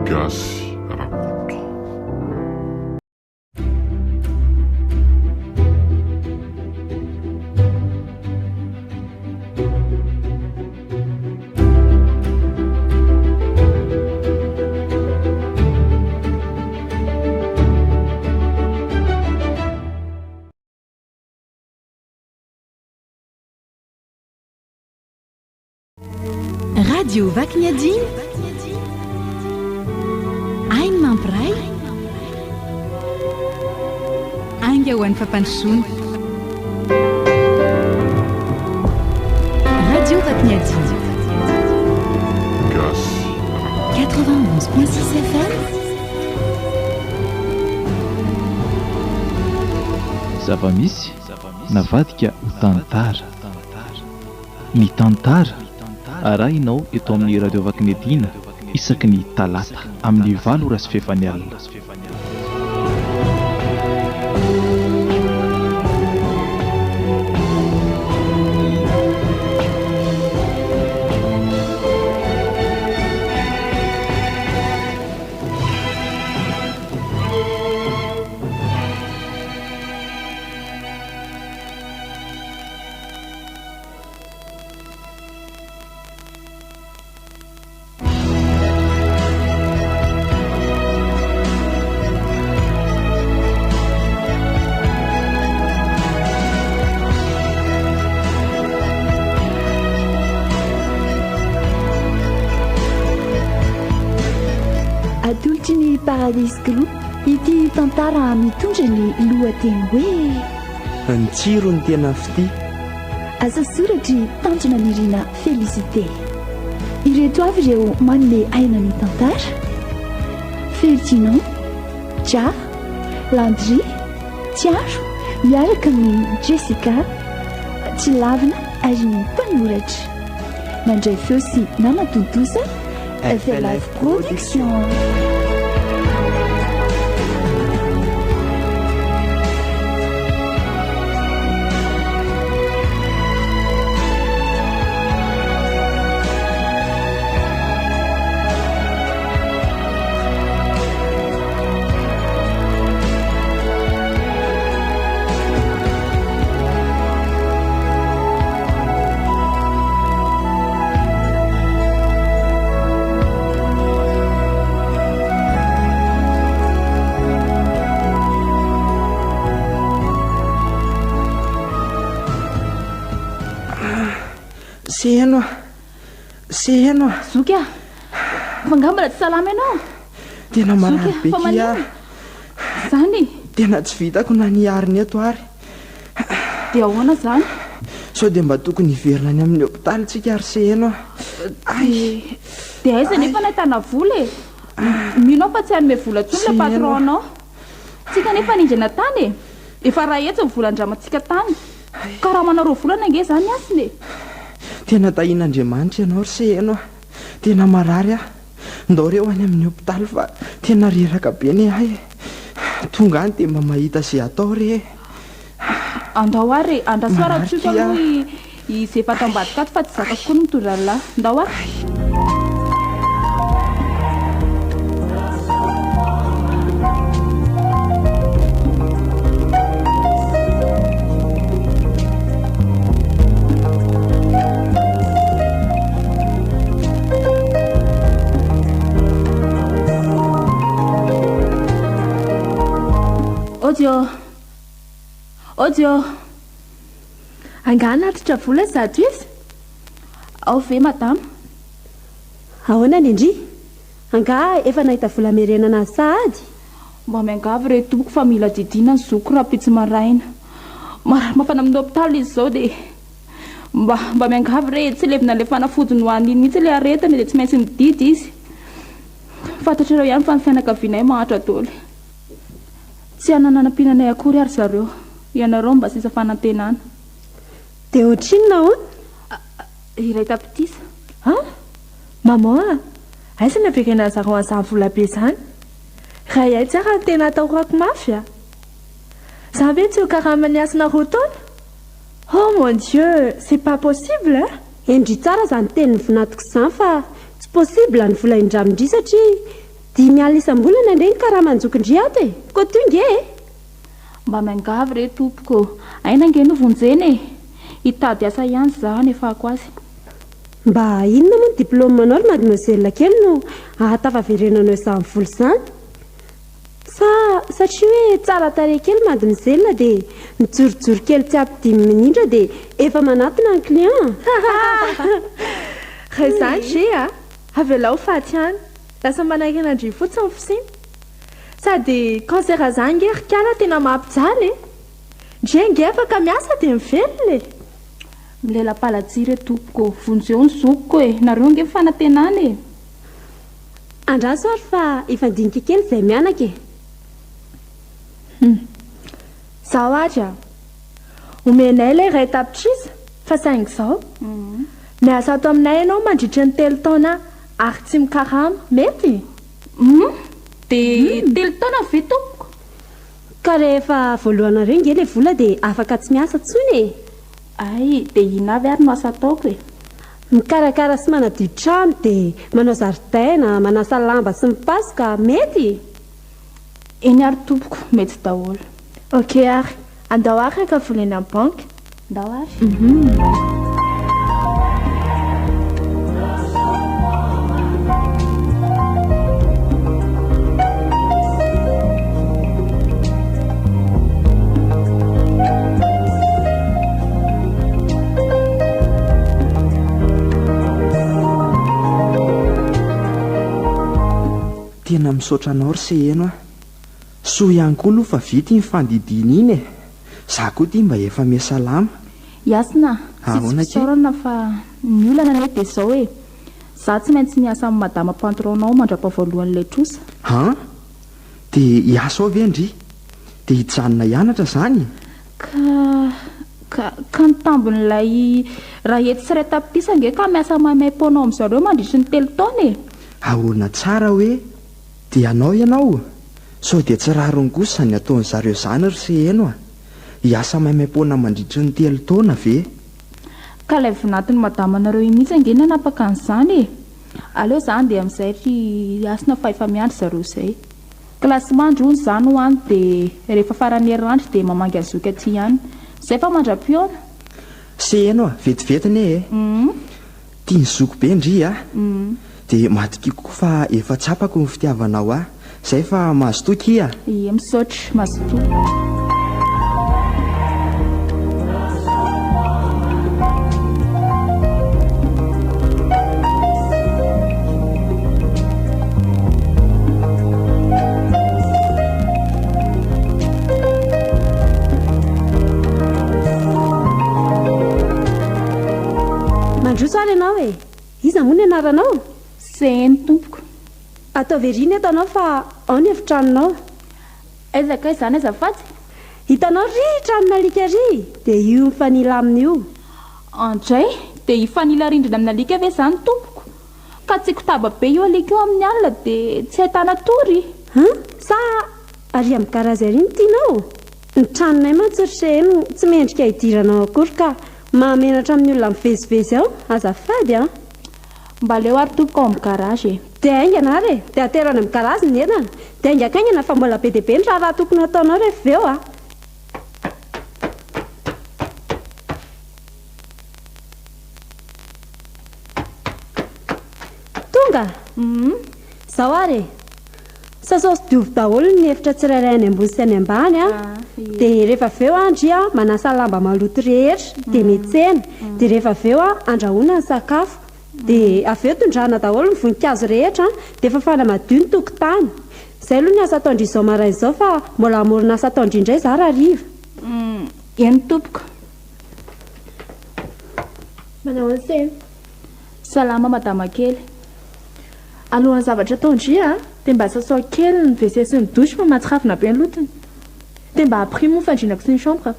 gasy rakoto. Radio Vakniadin Ain mampiray Anga ho an'ny fampandrosoana Radio Vakniadin Gasy 91.6 FM Zava-misy navadika ho tantara. Ny tantara arahinao eto amin'ny radio Vakniadina isaky ny talata amin'ny 8 sy fefany alina. Atolotry ny Paradis Group ity tantara mitondra ny lohateny hoe ny tsiro ny tena fity. asa soratry tanjona nirina Félicité. Ireto avy ireo manome aina ny tantara: Ferdinand, Dia, Landry, Tiaro miaraka amin'ny Jessica, tsy lavina ary ny mpanoratra. Mandray feo sy nanatontosa FLF Production. Seheno Zoka, fangambala tsy salama ianao. Tena marary be kia. Zany Tena tsy vitako na niariny eto ary. dia ahoana zany? Sao dia mba tokony hiverina any amin'ny hôpitaly tsika ary seheno. Dia aiza nefa nahitana vola e. Minao fa tsy hanome vola tsony le patronao. Tsika nefa nindrana tany e. Efa raha etsy ny volan-dramatsika tany. Ka raha manao volana ange zany asiny e. Tena tahin'Andriamanitra ianao ry seheno. Tena marary ah. Ndao reo any amin'ny hôpitaly fa tena reraka be ne ahy. Tonga any dia mba mahita izay atao re. Andao ary andrasoara tsoka aloha izay fatambadika ato fa tsy zaka koa ny toralahy. Ndao ary. Odio anganatitra vola zato izy. Ao ve madama? Ahoana ny indri? Anga efa nahita vola merenana sahady. Mba miangavy re tompoko fa mila didina ny zoko raha pitsy maraina. Mafana amin'ny hôpitaly izy zao dia mba miangavy re tsy levina le fanafodiny ho an'iny mihitsy le aretany dia tsy maintsy mididy izy. Fantatrareo ihany fa ny fianakavianay mahatra daholo. Tsy hananam-pinanay akory ary zareo. Ianareo mba sisa fanantenana. Dia ohatrinona hono? Iray tapitisa. Maman, aiza ny avekana zareo an'izany vola be zany? Raha ihay tsara ny tena atahorako mafy. Zany ve tsy ho karamany asina roa taona? Oh mon Dieu, c'est pas possible. Endry tsara zany teny ny vonatoko izany fa tsy possible ny vola indramindry satria dimy alina isam-bolana indreny karaha manjokondry ato e koa tonga e mba miangavy re tompoko aina ange novonjeny e hitady asa ihany za nefako azy mba inona moa ny diplômanao ry mademoiselle kely no ahatafaverenanao izany volo izany satria hoe tsara tare kely mademoiselle dia mijorojoro kely tsy ampidimy minindra dia efa manatona ny client raha izany ge a avelao faty any lasa manahirana andry fotsiny ny fosiny sady kansera zany nge rikala tena mampijaly ndre nge afaka miasa dia mivelona e milela-palatsiry e tompoko vonjeo ny zokoko e nareo nge fanantenany e andraso ary fa ifandinika kely izay mianaka e zaho ary a omenay ilay iray tapitrisa fa saingy izao miasa ato aminay ianao mandritra ny 3 taona ary tsy mikarama mety dia 3 taona ve tompoko ka rehefa voalohanareo nge ilay vola dia afaka tsy miasa tsony e ay dia ina avy ary no asa ataoko e mikarakara sy manadio trano dia manao zaridaina manasa lamba sy mipasoka mety eny ary tompoko mety daholo ok ary andao ary raka vola eny amin'ny banky ndao ary tena misaotra anao ry se eno a soa ihany koa aloha fa vity ny fandidina iny e za koa ty mba efa miasalama iasina sisaorana fa ny olana ne dia izao e za tsy maintsy niasa amin'ny madama pantronao mandra-pavoalohan'ilay trosa dia hiasa ao ve ndry dia hijanona hianatra zany ka nitambon'ilay raha ety sy ray tapitisa nge ka miasa maimay-ponao amin'izareo mandritry ny 3 taona e ahoana tsara hoe dia anao ianao sao dia tsy rarony kosa ny ataon'ny zareo zany ry se eno a hiasa maimay-pona mandritry ny 3 taona ve ka ilay vinantiny madama anareo mihitsy ange nanapaka an'izany e aleo zany dia amin'izay ry asina fa efa miandry zareo izay kilasy mandry hono zany ho any dia rehefa farany herandry dia mamangy azoky aty ihany izay fa mandra-piona se eno a vetivetiny e tia ny zoko be ndry a dia matokiko fa efa tsapako ny fitiavanao a izay fa mazotoky a ie misaotry mazotoky mandroso ary ianao e iza moa ny anaranao seny tompoko atao verina eto anao fa ao ny efitranonao aizaka izany azafatsy hitanao ry tranonalika ry dia io mifanila amin'io andray dia hifanila rindrina amin'ny alika ve izany tompoko ka tsy kotaba be io alika io amin'ny alina dia tsy ahitana tory sa ary amin'ny karaza ry ny tianao ny tranonay mantsotry eno tsy mendrika hidiranao akory ka mahamenatra amin'ny olona mivezivezy ao azafady a mba leo ary tompoko ao amin'ny garazy e dia aingana ary e dia aterana amin'ny garazy ny entana dia aingakaingana fa mbola be dia be ny raha tokony ataonao rehefa eo a tonga zao ary sasao sy diovy daholo ny efitra tsirairay any ambony sy any ambany a dia rehefa aveo andry a manasa lamba maloto rehetra dia metsena dia rehefa aveo a andrahoana ny sakafo dia aveo tondrana daholo ny voninkazo rehetra dia efa fana madio ny tokotany izay aloha ny asa ataondry izao maraina izao fa mbola amorona asa ataondry indray za raha riva eny tompoko manao an'izay salama madama kely alohan'ny zavatra ataondry a dia mba sasao kely ny WC sy ny douche fa mahatsirafina be ny lotony dia mba aprimo fandrinako sy ny chambre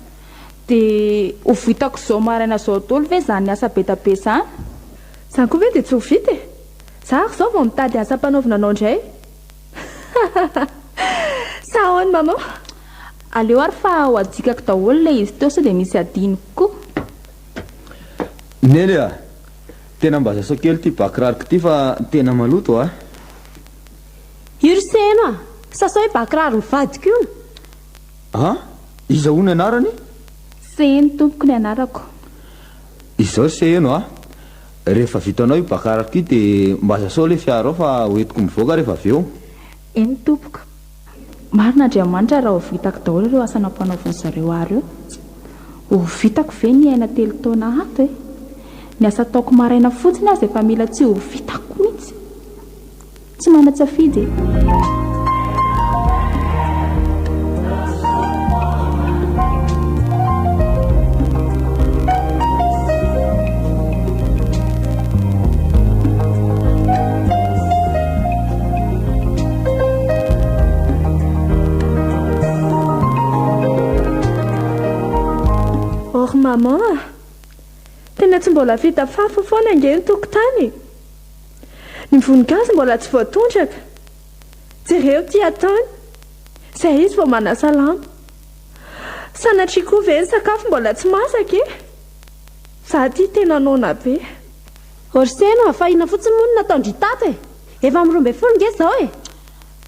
dia ho vitako izao maraina izao daholo ve zany ny asa be tabe zany izany koa ve dia tsy ho vita e za ary izao vao mitady asa mpanaovina anao indray sa ahoany mama aleo ary fa ho adikako daholo ilay izy teo sao dia misy adiny koa neny a tena mba sasao kely ty bakirariko ty fa tena maloto a iry seno sasao hoe bakiraro mivadika io iza ho ny anarany seny tompoko ny anarako izao seheno rehefa vitanao io bakarako io dia mba azasao le fiarao fa hoentiko mivoaka rehefa avy eo eny tompoko marina andriamanitra raha ho vitako daholo ireo asanam-panaoviny zareo ary eo ho vitako ve ny aina 3 taona ato ny asa taoko maraina fotsiny azy efa mila tsy ho vitako mihitsy tsy manatsafidy Maman, tena tsy mbola vita fafy foana ange ny tokotany. Ny voninkazo mbola tsy voatondraka. Jereo ty ataony. Izay izy vao manasa lamba. Sanatria koa ve ny sakafo mbola tsy masaka e? Za ty tena nona be. Orseno afahina fotsiny moa nataondry tato efa mirombe folo nge zao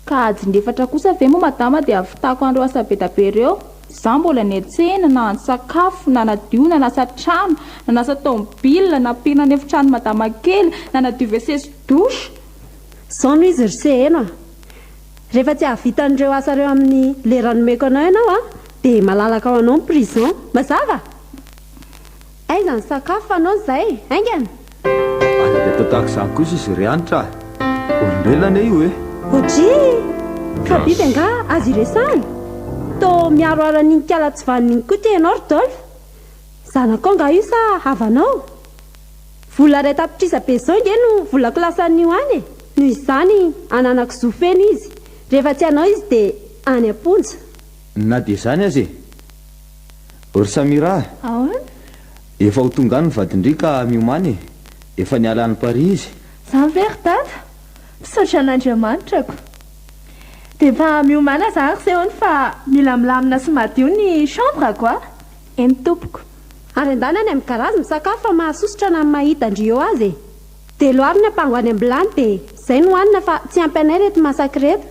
ka adiny-efatra kosa ve moa madama dia avitako andro asa be da be ireo. Za mbola ny tsena na sakafo na nadio na nasa trano na nasa tomobile na pina ny efitrano madama kely na nadio WC sy douche zao no izy rseno rehefa tsy ahavitan'ireo asareo amin'ny lera nomeko anao ianao dia malalaka ao anao ny prison mazava aiza ny sakafo anao zay aingana aza dia atao tahaka izany kosa izy rianitra olombelona io otry ka biby anga azy iresany to miaroara n'iny kala tsy vaniny koa tenao Rodolphe zanakao nga io sa havanao vola ray tapitrisa be zao nge no vola klasan'io any noho izany ananako zofeny izy rehefa tsy anao izy dia any amponja na dia izany azy ory Samira efa ho tonga ny vadindrika miomany efa nialany Paris izy Zany very tata fisaotra an'Andriamanitra dia efa miomana zany sehony fa mila milamina sy madio ny chambre koa eny tompoko ary andana any amin'ny garazy misakafo fa mahasosotra na mahita andrio azy dia loary ny ampango any ambilany dia izay no hoanina fa tsy ampy anay reto masaky reto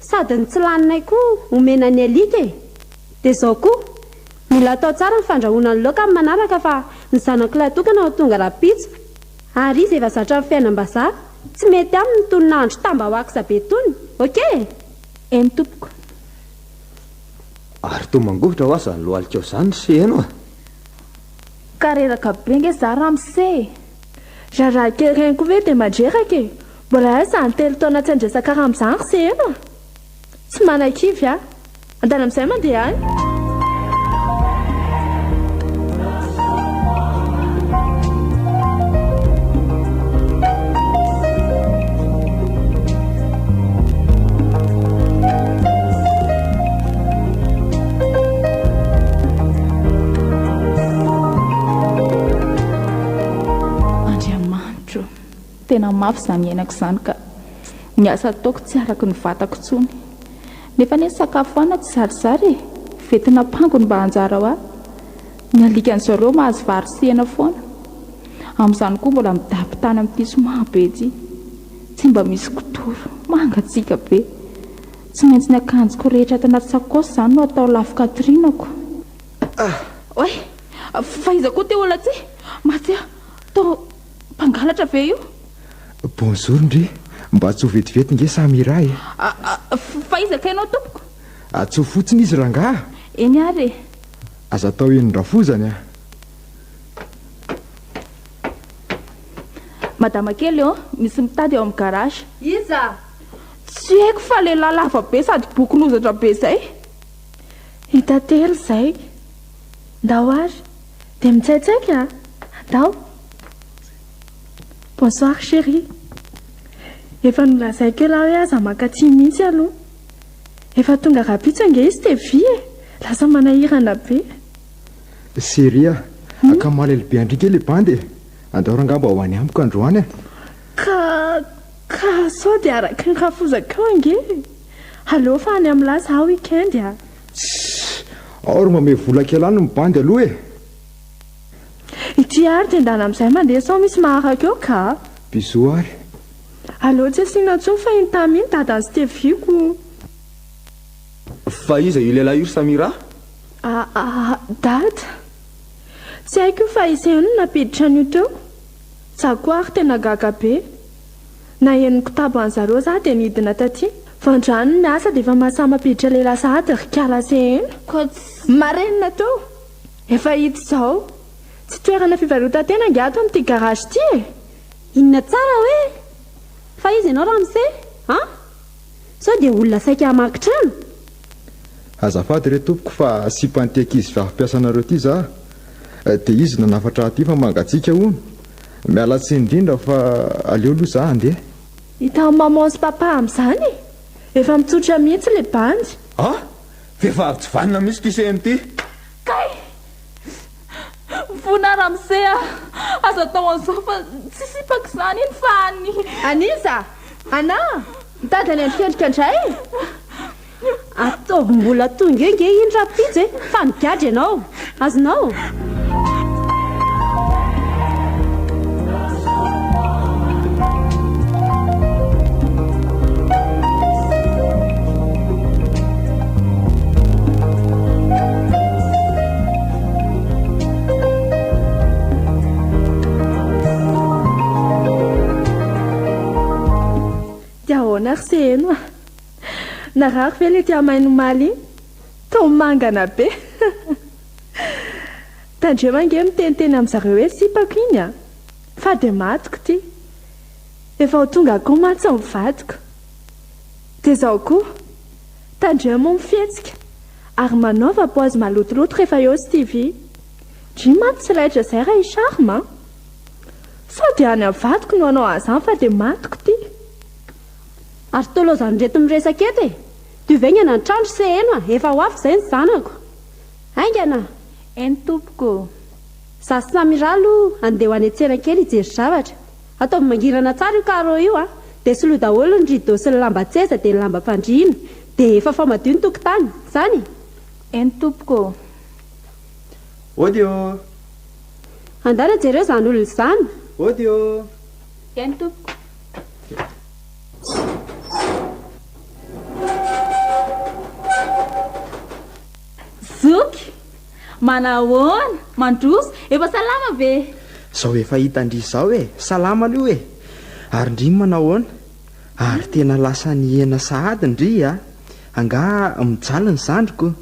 sady ny tsy laninay koa omena ny alika dia izao koa mila atao tsara ny fandrahoana ny laoka amin'ny manaraka fa ny zanako latokana ho tonga rapitso ary izy efa zatra ny fiainam-bazaha tsy mety aminy tononandro tamba-hoaka sabe tony okey eny tompoko ary to mangovitra ho aza ny lohalika ao izany se eno ka reraka be nge za ramse raha kely reny koa ve dia mandreraka mbola aza ny 3 taona tsy andresaka raha amin'izany se eno tsy manan-kivy andana amin'izay mandeha any tena mafy izany iainako izany ka ny asa ataoko tsy araka ny vatako tsony nefa ny sakafo ana tsy zarizary vetina pangony mba hanjara ho ny alika an'izareo mahazo vary sy hena foana amin'izany koa mbola midapitany amin'ity somabe ty tsy mba misy kotoro mangatsika be tsy maintsy ny akanjoko rehetra tanaty sakosy izany no atao lafo katrinako oe fa iza koa te olona tsy maty tao mpangalatra ve io bonjour ndry mba tsy ho vetivety nge Samira fa izaka ianao tompoko tsy ho fotsiny izy rangaha eny ary aza atao enondrafozany madama kely misy mitady eo amin'ny garage iza tsy haiko fa lehilahy lava be sady bokon'ozatra be zay hita telo zay ndao ary dia mitsaitsaika andao bonsoir chérie efa nolazaiko ela hoe aza makaty mihitsy aloha efa tonga rapitso ange izy dia vy lasa manahirana be séria akamalelybe andrika le bandy andao rangamba ho any amiko androany ka sao dia araky ny rafozakao ange aleo fa any amin'ny lasa aho weekend aory mame vola kelany mibandy aloha ity ary dia ndana amin'izay mandeha sao misy maharaka eo ka biso ary allo tsy asiana tso fa iny taminy dadany sy teviako. Fa iza io lehilahy io ry Samira? Dada tsy haiko fa iseno napiditra an'io teo. Za koa ary tena gaga be. Na eniko tabo an'zareo za dia nidina taty. Vandrano miasa dia efa mahasamapiditra lehilahy sahady rikala sehena. Marenina teo. Efa hita izao. Tsy toerana fivarotantena angato amin'ity garage ity e. Inona tsara hoe? Fa izy ianao Ramsey? Sao dia olona saika hamakitrano? Azafady re tompoko fa sy mpantekizy vavim-piasanareo ity za. Dia izy nanafatra aty fa mangatsiaka hono. Miala tsy indrindra fa aleo aloha za andeha. Hita amin'ny maman sy papa amin'izany. Efa mitsotra mihitsy le bandy. Vehivavy tsy vanina mihitsy ty sehany ty. Kay vona Ramsey aza tao an'izao fa tsy sipaka izany iny fa any. Aniza? Ana? Mitadany andrikelika indray? Ataovim-bola tonga io nge iny rapitsy fa migadra ianao. Azonao? Ahoana ry seheno narary ve le tia maino maly tao mangana be. Tandreo mange miteniteny amin'izareo hoe sipako iny fa dia matiko ty. Efa ho tonga koa matsy ao mivadiko. Dia izao koa tandreo moa mifetsika ary manaova paozy malotoloto rehefa eo sy TV. Dry maty tsy laitra izay raha isarima. Sao dia any avadiko no anao azany fa dia matiko ty. Ary tolozany reto miresaka eto e. Diovengana ny trandro seheno efa ho afo izay ny zanako. Aingana. Eny tompoko. Za sy Samira aloha andeha ho any an-tsena kely hijery zavatra. Ataovy mangirana tsara io karo io dia soloa daholo ny rideau sy ny lamba tseza dia ny lamba fandriana. Dia efa famadio ny tokotany. Zany. Eny tompoko. Odio. Andana jereo izany olona izany. Odio. Eny tompoko. Zoky manahoana mandroso efa salama ve? Zao efa hita ndry izao salama aloha ary ndry manahoana ary tena lasa nihena sahady ndry anga mijaly ny zandriko.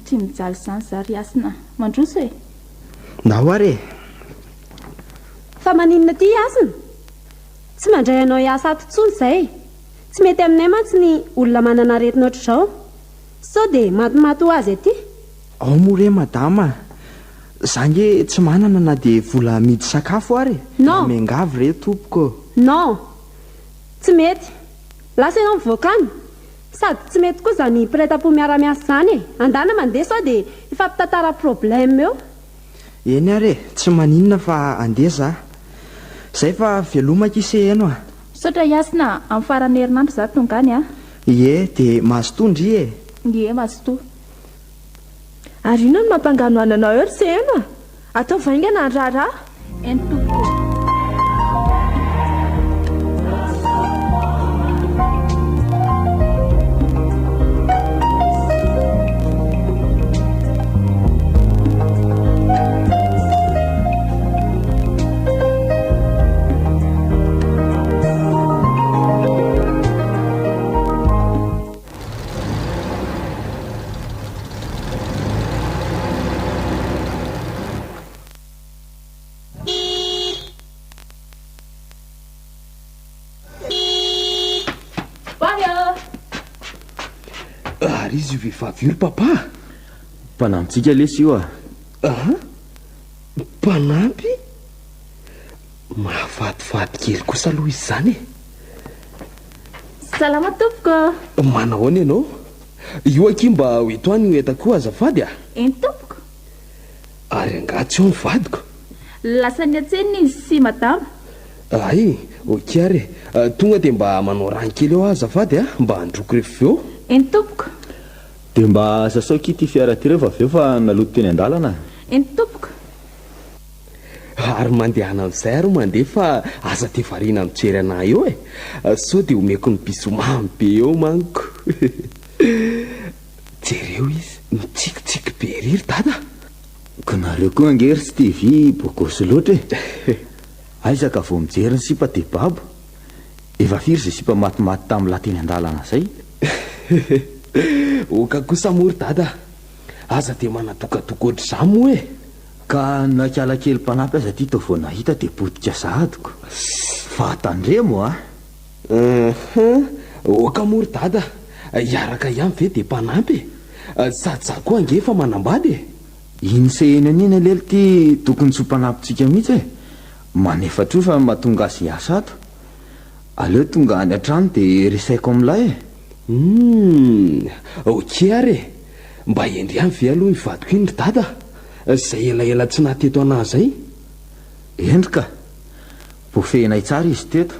Tsy mijaly izany zary asina mandroso na ary fa maninona ty asina? Tsy mandray anao hiasa ato intsony izay. Tsy mety aminay mantsy ny olona manana aretina ohatr'izao. Sao dia matimaty ho azy aty. Ao more madama. Za nge tsy manana na dia vola midy sakafo ary. Non. Mengavy re tompoko. Non. Tsy mety. Lasa ianao mivoakany. Sady tsy mety koa izany mpiray-tampo miara-miasa izany Andana mandeha sao dia efa mpitantara problème eo. Eny ary tsy maninona fa andeha za. Zay fa velomaka iseheno Saotra hiasina amin'ny farany herinandro za tonga any Ie, dia mahazotoa Ie, mahazotoa. Ary ino no mampangano ananao eo ry seheno atao vaingana ny raharaha. Eny tompoko. Ary izy io vehivavy io ry papa. Mpanampitsika lesy io mpanampy? Mahafatifaty kely kosa aloha izy zany Salama tompoko. Manahoana ianao? Io aky mba ho etoany ho etako azafady Eny tompoko. Ary angatsy eo ny vadiko. Lasa ny atsena izy sy madama. Ay, oky ary tonga dia mba manao rano kely eo azafady mba handroko rehefa eo. Eny tompoko. dia mba sasao ky ty fiara ty rehefa aveo fa naloto teny an-dalana. Eny tompoko. ary mandehana amin'izay ary mandeha fa aza te variana mijery anahy eo sao dia omeko ny bisomamy be eo maniko jereo izy mitsikitsiky be riry dada ko nareo koa angery sy TV bokosy loatra aizaka vao mijery ny sipa de babo efa firy izay sipa matimaty tamin'ny lateny an-dalana zay oka kosa mory dada aza dia manatokatoko ohatr'izany moa ka nakala kely mpanampy aza ty tao vao nahita dia potika zadiko fa tandremo oka mory dada iaraka ihany ve dia mpanampy sady za koa ange fa manambady iny seheny anina lely ty tokony tsy mpanampitsika mihitsy manefa tro fa mahatonga azy hiasa ato aleo tonga any an-trano dia resaiko amin'ilay oke ary mba endry ihany ve aloha ivadiko iny ry dada zay elaela tsy nateto anahy zay endrika bofehinay tsara izy teto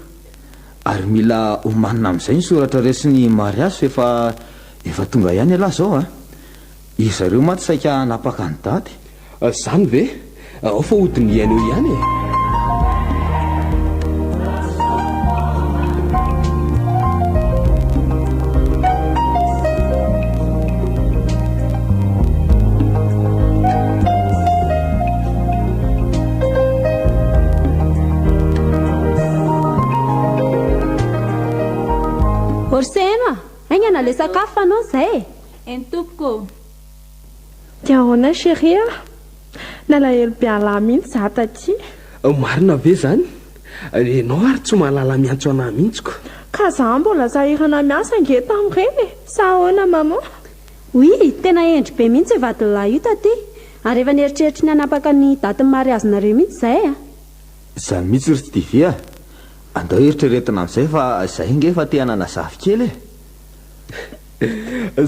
ary mila omanina amin'izay ny soratra resiny mariazy efa tonga ihany alahy zao izareo maty saika napaka ny daty zany ve ao fa hodiny iaina eo ihany orsena aingana le sakafo anao zay eny tompoko dia ahoana chérie nalahelo be alahy mihitsy za taty marina ve zany enao ary tsy mahalala miantso anahy mihitsiko ka za mbola sahirana miasa nge tamin'ireny sa ahoana mama oy tena endry be mihitsy vadinlahy io taty ary efa nieritreritry ny anapaka ny daty ny mariazinareo mihitsy zay zany mihitsy ry tsy divy andao eritreretina amin'izay fa zay nge fa te hanana zavy kely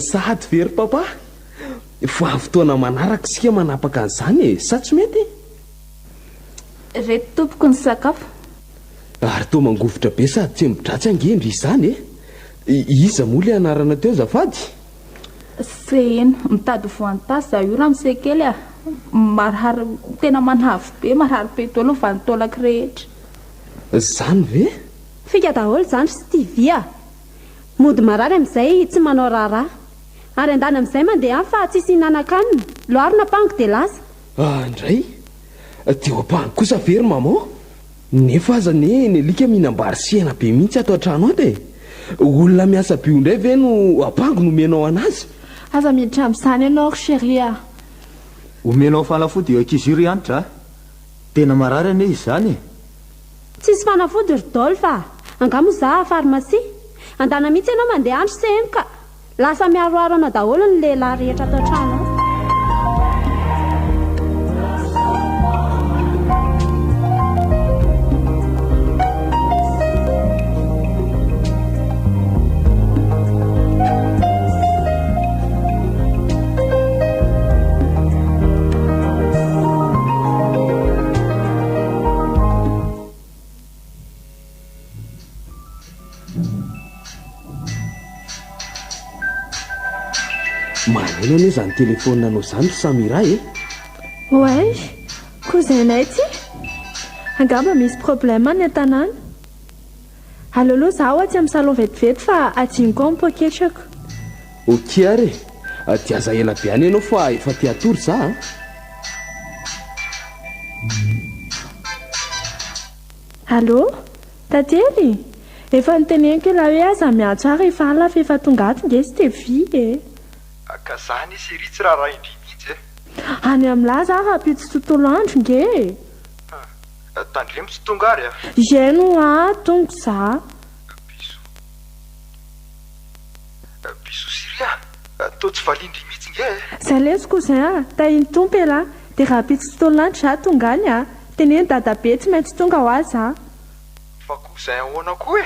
sady very papa fa fotoana manaraka sika manapaka an'izany sa tsy mety reto tompoko ny sakafo ary to mangovotra be sady tsy midratsy angendry izany iza moa le anarana teo zafady seheno mitady voantasy za io raha misekely marihary tena manavy be marihary be tolo vanitolaka rehetra zany ve fika daholo zany sy tivy mody marary amin'izay tsy manao raharaha ary andany amin'izay mandeha any fa tsisy hinanakanina loary napango dia lasa indray teo ampahany kosa very mama nefa aza ne nelika mihinambary siana be mihitsy ato an-trano ato olona miasa bio indray ve no apango nomenao anazy aza miditra amin'izany ianao ry chérie omenao fanafody eo akiziro ianitra tena marary ane izy zany tsisy fanafody ry daolo fa angamo za farmasia andana mihitsy ianao mandeha andro sehny ka lasa miaroaro ana daholo ny lehilahy rehetra atao trano maneno anie zany telefona anao zany ry Samira oay kozainay ty angamba misy problème ny an-tanàna aleoloha zaho aty amin'ny salon vetivety fa adiny koa mipoketrako oke ary dia aza ela be any ianao fa efa te atory za allo tately efa niteneniko ela hoe aza miantso ary efa ala fa efa tonga ato nge sy tevy ka zany isy ritsy raha raha indrimihitsy any amin'lahy za rapitsy tontolo andro nge tandremo tsy tonga ary zeno tongo za biso siria to tsy valindry mihitsy nge zay lesoko zay tahiny tompo ela dia rapitsy tontolo andro za tonga any teneny dadabe tsy maintsy tonga ho azy za fa kozay ahoana koa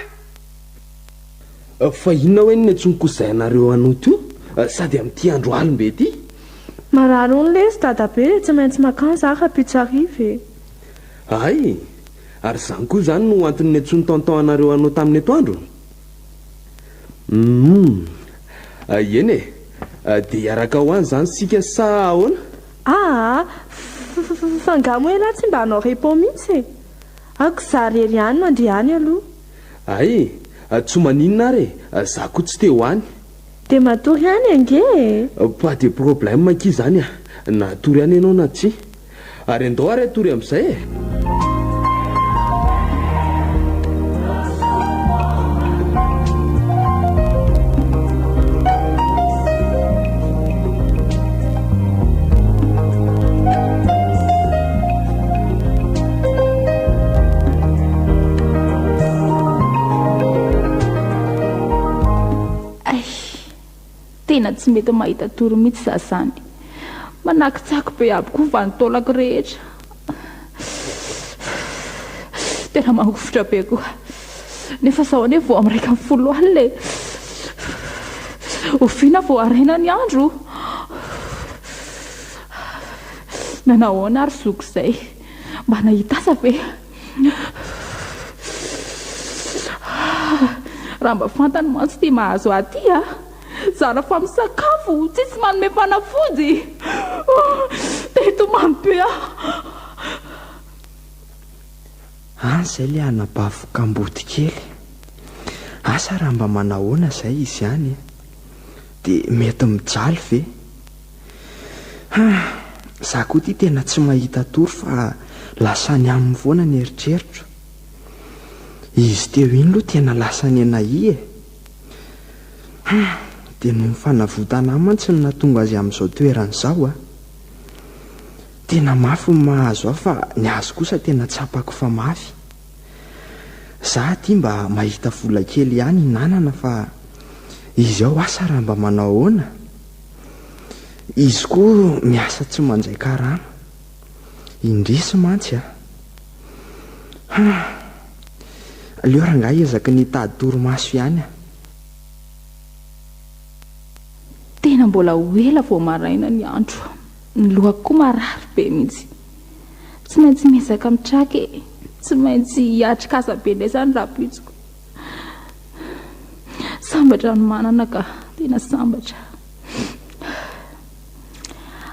fa inona hoe ny antsony kozay anareo anoto io sady amin'ity andro alim-be ty marary ony lesy dadabe tsy maintsy makany za rapitsy arive ay ary zany koa zany no antony antsony tonton anareo anao tamin'ny atoandro eny dia hiaraka ho any zany sika sa ahoana fangamo ela tsy mba hanao repon mihitsy ako za rery ihany mandehany aloha ay tsy maninona ary za koa tsy te ho any dia matory ihany ange pas de problème ki zany natory any ianao na tsy ary andao ary atory amin'izay tena tsy mety mahita tory mihitsy za zany manakitsako be aby koa vanitaolako rehetra tena mangofotra be koa nefa zahoane vao am'raika amin'ny folo any le oviana vao araina ny andro nanahoana ary zoko izay mba nahita asa ve raha mba fantany mantsy tia mahazo aty a zara fa misakafo tsisy manome fanafody teto mampe zay le anabavokamboty kely asa raha mba manahoana zay izy ihany dia mety mijaly ve za koa ty tena tsy mahita tory fa lasany amin'ny foana ny eritreritro izy teo iny loha tena lasany anay dia no mifanavotana mantsy ny natonga azy amin'izao toeran'izao tena mafy ny mahazo aho fa ny azo kosa tena tsapako fa mafy za ty mba mahita vola kely ihany hinanana fa izy ao asa raha mba manao ahoana izy koa miasa tsy manjay karana indrisy mantsy aleo raha nga ezaka nitady torimaso ihany tena mbola hoela vao maraina ny andro ny lohako koa marary be mihitsy tsy maintsy miezaka mitraky tsy maintsy hiatrikasa be indray zany raha pitsiko sambatra no manana ka tena sambatra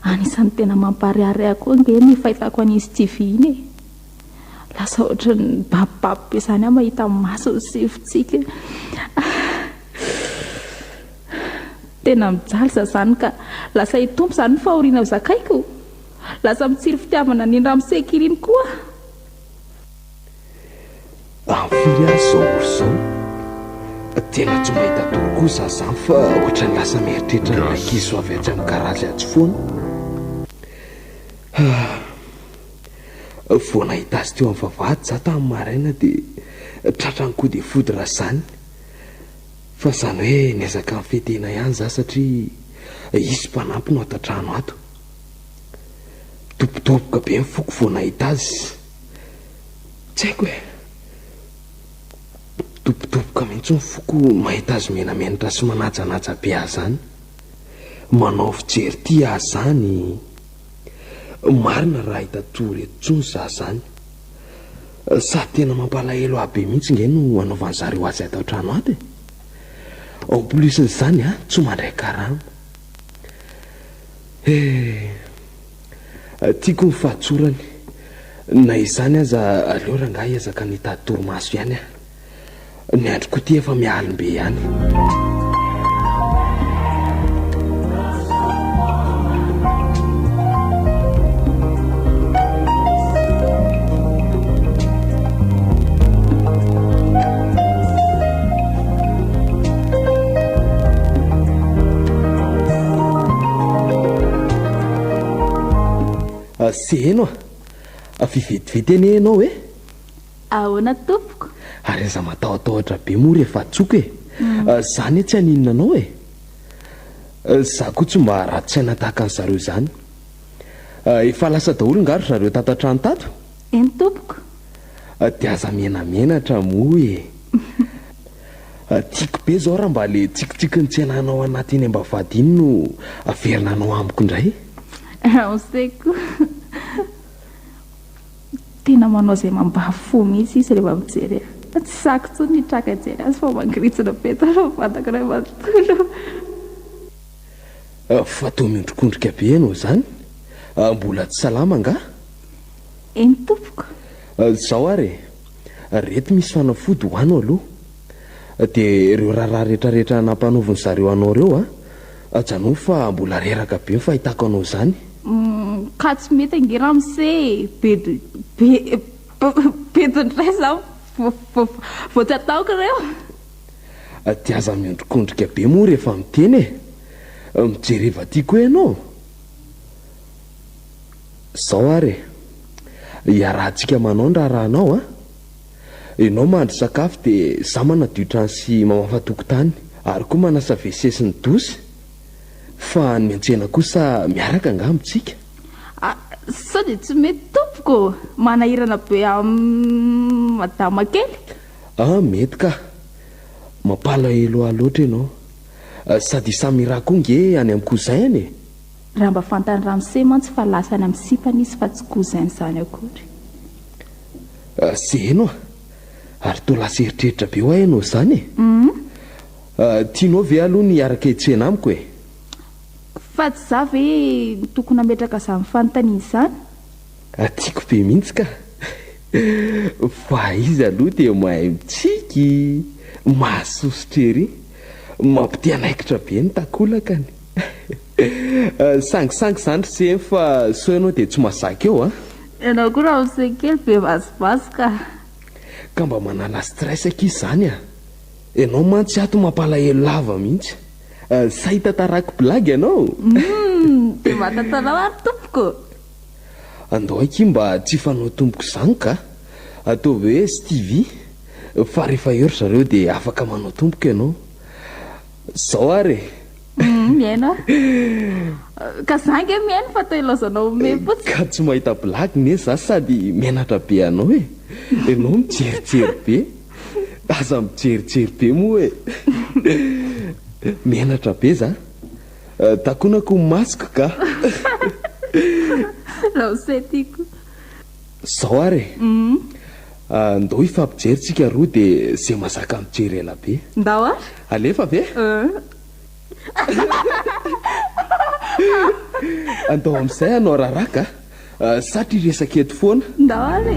anisan'ny tena mampariary koa nge ny fahitako an'izy TV iny lasa ohatra ny babibaby be zany aho mahita maso ny sifotsika tena mijaly za zany ka lasa hitompo zany ny fahoriana ho zakaiko lasa mitsiry fitiavana ny indra misekiriny koa amfiry azy zao ory zao tena tsy mahita tory koa za zany fa ohatra ny lasa mieritreritra ny ankizy ho avy atsy amin'ny karazy atsy foana vao nahita azy teo amin'ny vavahady za tamin'ny maraina dia tratrany koa dia fodira zany fa zany hoe niezaka amin'ny fetena ihany za satria izy mpanampy no ato an-trano ato topotopoka be mifoko vao nahita azy tsy haiko topotopoka mihitsy mifoko mahita azy menamenatra sy manajanaja be azy zany manao fijery ty azy zany marina raha hita tory etontsony za zany sady tena mampalahelo aby mihitsy nge no anaovan'zareo azy ato an-trano ato en plus n'izany tsy mandray karama tiako ny fahatsorany na izany aza aleo raha nga ezaka nitady torimaso ihany ny androko ty efa mialimbe ihany se eno fivetivety eny enao ahoana tompoko ary aza matahotahotra be moa rehefa tsoko zany tsy haninona anao za koa tsy mba raha tsy haina tahaka ny zareo zany efa lasa daholo ngaro zareo tatantrano tato eny tompoko dia aza menamenatra moa tiako be zao raha mba le tsikotsikony tsy hananao anatiny ambavadiny no averina anao amiko indray seko tena manao zay mambafo mihitsy izy rehefa mijery tsy sako tso nitraka jery azy fa mangiritsina betara fantako ray matolo fa to miondrikondrika be ianao zany mbola tsy salama nga eny tompoko zao ary reto misy fanafody hoanao aloha dia ireo raharaha rehetrarehetra nampanovony zareo anao reo ajano fa mbola reraka be fahitako anao zany ka tsy mety angera amse bedondray za vo tsy ataoko reo dia aza miondrikondrika be moa rehefa miteny mijereva tiako ianao zao ary iarahantsika manao ny raharahanao ianao mahandro sakafo dia za manadiotrany sy mamafatokotany ary koa manasa vesesy ny dosy fa ny antsena kosa miaraka angamitsika sao dia tsy mety tompoko manahirana be madama kely mety ka mampalahelo loatra ianao sady samy raha koa nge any amin'ny kozay any raha mba fantany ramose mantsy fa lasany amin'ny sipana izy fa tsy kozainy izany akory zeno ary to lasa eritreritra be ho ianao zany tianao ve aloha ny araka etsena amiko fa tsy za ve tokony ametraka izany fanontaniana izany tiako be mihitsy ka fa izy aloha dia mahay mitsiky mahasositra ery mampitianaikitra be ny takolakany sangisangy zany ry fa so ianao dia tsy mahazaka eo ianao koa raha misekely be vasovasoka ka mba manala stress akizy zany ianao mantsy ato mampalahelo lava mihitsy sahita tarako blagy ianao dia matantanao ary tompoko andao aky mba tsy fanao tompoko zany ka ataovy hoe Stevie fa rehefa ero zareo dia afaka manao tompoko ianao zao ary miaina ka zange miaina fa to ilazanao mepotsy ka tsy mahita blagy ne za sady mianatra be anao ianao mijerijery be aza mijerijery be moa mianatra be za takonako masoko ka raha setiko zao ary ndao ifampijerytsika roa dia zay mazaka mijery ela be ndao ary alefa ve andao amin'izay anao raharaka satria resaka eto foana ndao ary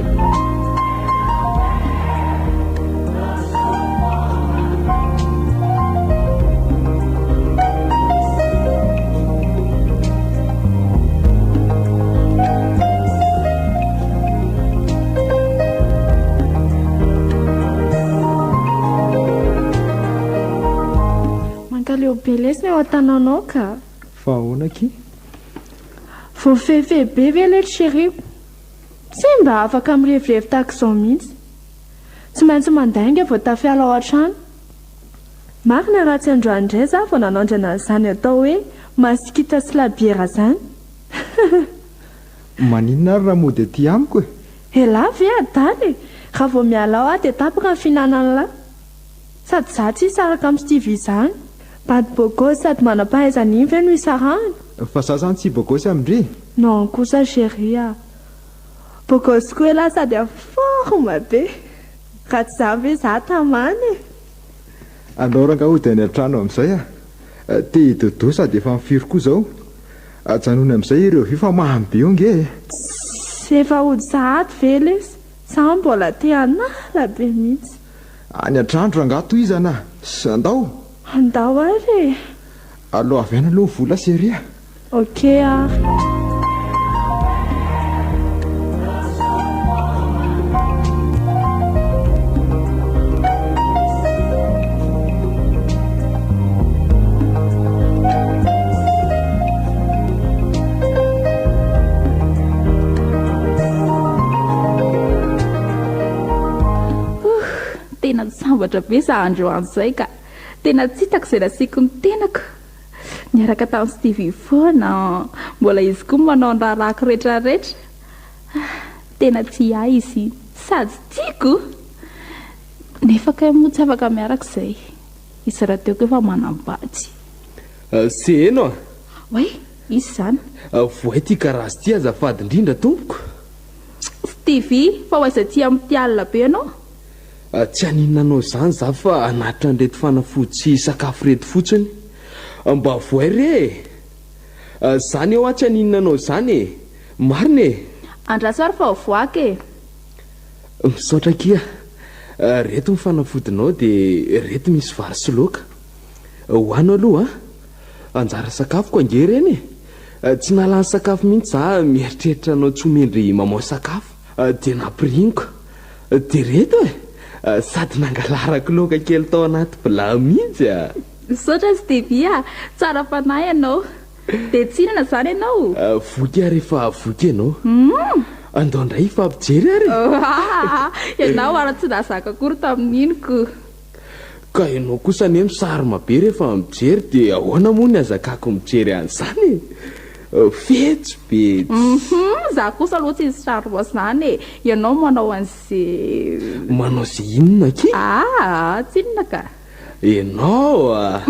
belesina eo an-tananao ka fa ahoanaky voafehifehy be ve le tseriko sy mba afaka mirevirevy tahaka izao mihitsy tsy maintsy mandainga vao tafiala ao an-trano marina raha tsy androandray za vao nanandrana an'izany atao hoe masikita sy labiera zany maninona ary raha mody aty amiko ela ve adaly raha vao miala ao dia tapaka ny fihinanana lahy sady za tsy hisaraka amin'ny Stevie izany bady bogosy sady manam-pahaizana iny ve no isarahany fa za zany tsy bogosy amindry non kosa chérie bogosy koa ela sady aforma be raha tsy za ve za tamany andao ranga hody any an-trano amin'izay te hidodo sady efa mifiry koa zao ajanony amin'izay ireo vy fa mahambe eo nge sy efa hody sahady vely izy sa mbola te anala be mihitsy any an-trandro rangato izana sy andao andao ary aloha avy any aloha vola seria ok ary tena sambatra be za andro an'izay ka tena tsy hitako izay nasiako ny tenako niaraka tamin'ny Stevie foana mbola izy koa manao ny raharahako rehetrarehetra tena tsy ahy izy sady tiako nefa ka moa tsy afaka miaraka izay izy raha teoko efa manambady seno oe izy zany voay ty karaha zy ty azafady indrindra tompoko Stevie fa hoaiza ty amin'ny tialina be ianao tsy haninona anao zany za fa anatitra nyrety fanafody sy sakafo reto fotsiny mba voay re zany eo tsy haninona anao zany marina andrasoary fa ovoaky misaotra kia reto mifanafodinao dia reto misy vary sy loaka hoano aloha anjara sakafoko ange reny tsy nalany sakafo mihitsy za mieritreritra anao tsy homendry mamao sakafo dia nampiriniko dia reto sady nangalarako loaka kely tao anaty bila mihitsy misaotra Stevia tsara fanahy ianao dia tsinana zany ianao voky a rehefa voky ianao andao indray ifampijery ary ianao ara tsy nazaka akory tamin'inoko ka ianao kosa ne misarima be rehefa mijery dia ahoana moa ny azakako mijery an'izany fetsy be za kosa aloha tsy izy sarima zany ianao manao an'izay manao zay inona ki tsinona ka ianao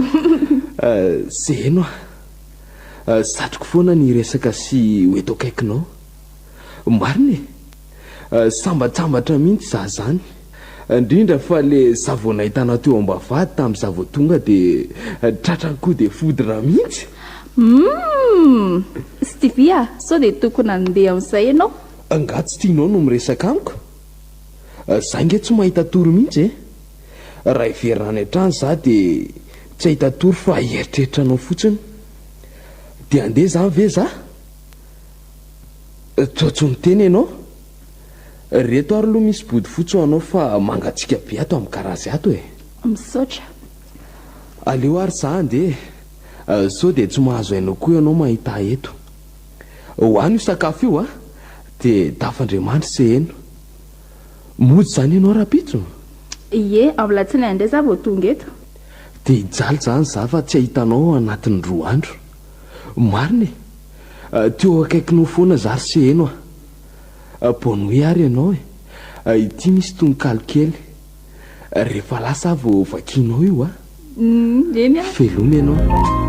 zeno satroko foana ny resaka sy hoeto akaikinao mariny sambatsambatra mihitsy za zany indrindra fa le zavonahitana teo ambavady tamin'ny zavotonga dia tratrako dia fodira mihitsy Stevia sao dia tokony andeha amin'izay ianao angatsy tianao no miresaka amiko za nge tsy mahita toro mihitsy raha iverana hatrany za dia tsy hahita toro fa hieritreritra anao fotsiny dia andeha za ve za tsotso miteny ianao reto ary aloha misy body fotso anao fa mangatsika be ato amin'ny karazy ato misaotra aleo ary za andeha sao dia tsy mahazo hainao koa ianao mahita eto hoany io sakafo io dia tafandriamanitra se eno mody zany ianao rapitso ie am'latsiny andray za vao tonga eto dia hijaly zany za fa tsy hahitanao anatin'ny 2 andro mariny teo akaikinao foana zary se eno bonoe ary ianao ity misy tononkalo kely rehefa lasa vao vakinao io eny veloma ianao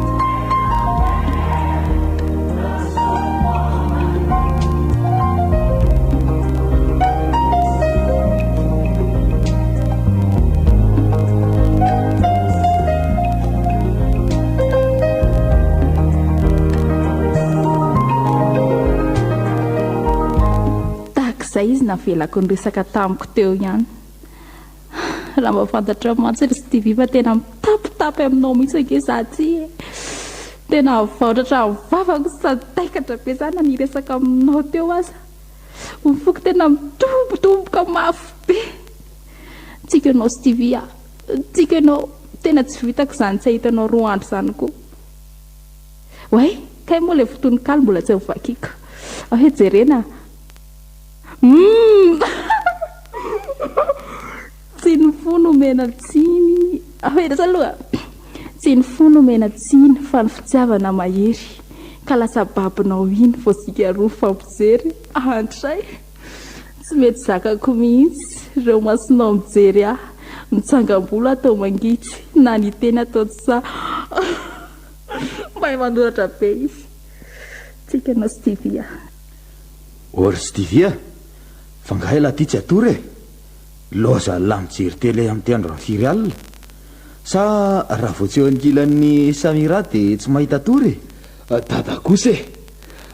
izy navelako nyresaka tamiko teo ihany raha mba fantatra mantsy ry Stevie fa tena mitapitapy aminao mihitsy ange za ty tena vaotratra mivavako sady taikatra be zany niresaka aminao teo aza mifoky tena mitombotomboka mafy be tsika ianao Stevie tsika ianao tena tsy vitako zany tsy hahitanao 2 andro zany koa way kay moa le fotononkalo mbola tsy mivakiko hoe jerena tsy ny fono mena tsiny ahoedrasa aloha tsy ny fono mena tsiny fa ny fitiavana mahery ka lasa babinao iny vao sika roa fampijery andray tsy mety zakako mihitsy ireo masonao mijery mitsangam-bola atao mangitsy na ny teny atao tsa mahay manoratra be izy tsika anao Stevia ory Stevia fa ngaela ty tsy atory loza la mijery tele amin'ny andro firy alina sa raha voatseo ankilan'ny Samira dia tsy mahita atory dada kosa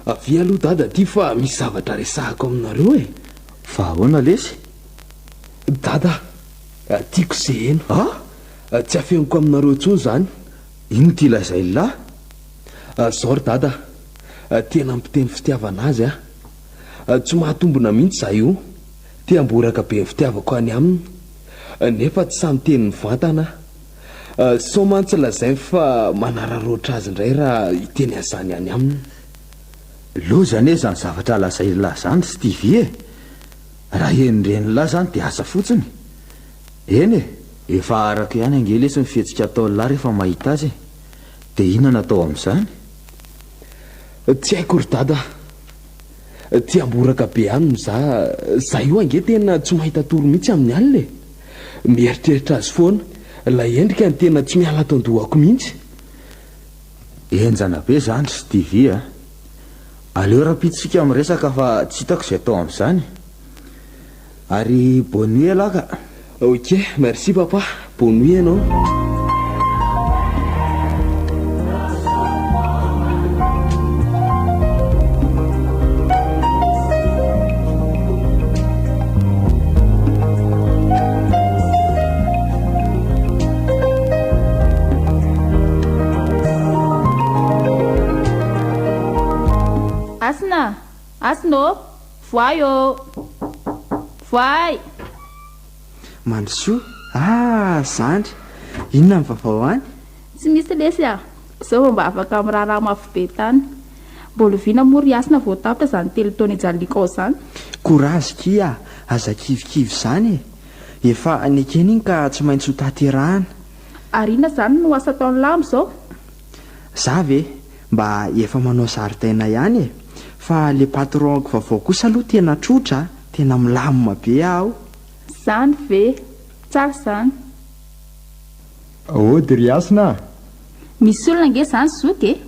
avy aloha dada ty fa misy zavatra resahako aminareo fa ahoana lesy dada tiako se eno tsy afeniko aminareo intsony zany ino ty lazay lahy zao ry dada tena mpiteny fitiavana azy tsy mahatombona mihitsy za io ty amboraka be ny fitiavako any aminy nefa tsy samy teny mivantana sao mantsy lazainy fa manararoatra azy indray raha hiteny azany any aminy loza ane zany zavatra lazay lahy zany Stevie raha enireny lahy zany dia asa fotsiny eny efa araka ihany angely sy mifetsika atao lahy rehefa mahita azy dia inona natao amin'izany tsy haiko ry dada ty amboraka be aminy za io ange tena tsy mahita toro mihitsy amin'ny alina mieritreritra azy foana la endrika ny tena tsy miala ato andohako mihitsy enjana be zany Stevie aleo rapitsika miresaka fa tsy hitako izay atao amin'izany ary bonne nuit laka ok merci papa bonne nuit ianao Asino, voay ô, voay. Mandrosoa, zandry, inona ny vavao any? Tsy misy lesy a, zao mba afaka amin'ny raharaha mafy be tany. Mbola viana mory asina voatapitra izany telo taona ijalikao izany. Korazy kia, aza kivikivy izany e. Efa nekeny iny ka tsy maintsy ho tanterahana. Arina izany no asa taon'ny lamo izao. Za ve mba efa manao zaridaina ihany e, fa le patronko vavao kosa aloha tena trotra, tena milamina be aho. Zany ve, tsara izany. Ody ry asina. Misy olona nge izany zoky e.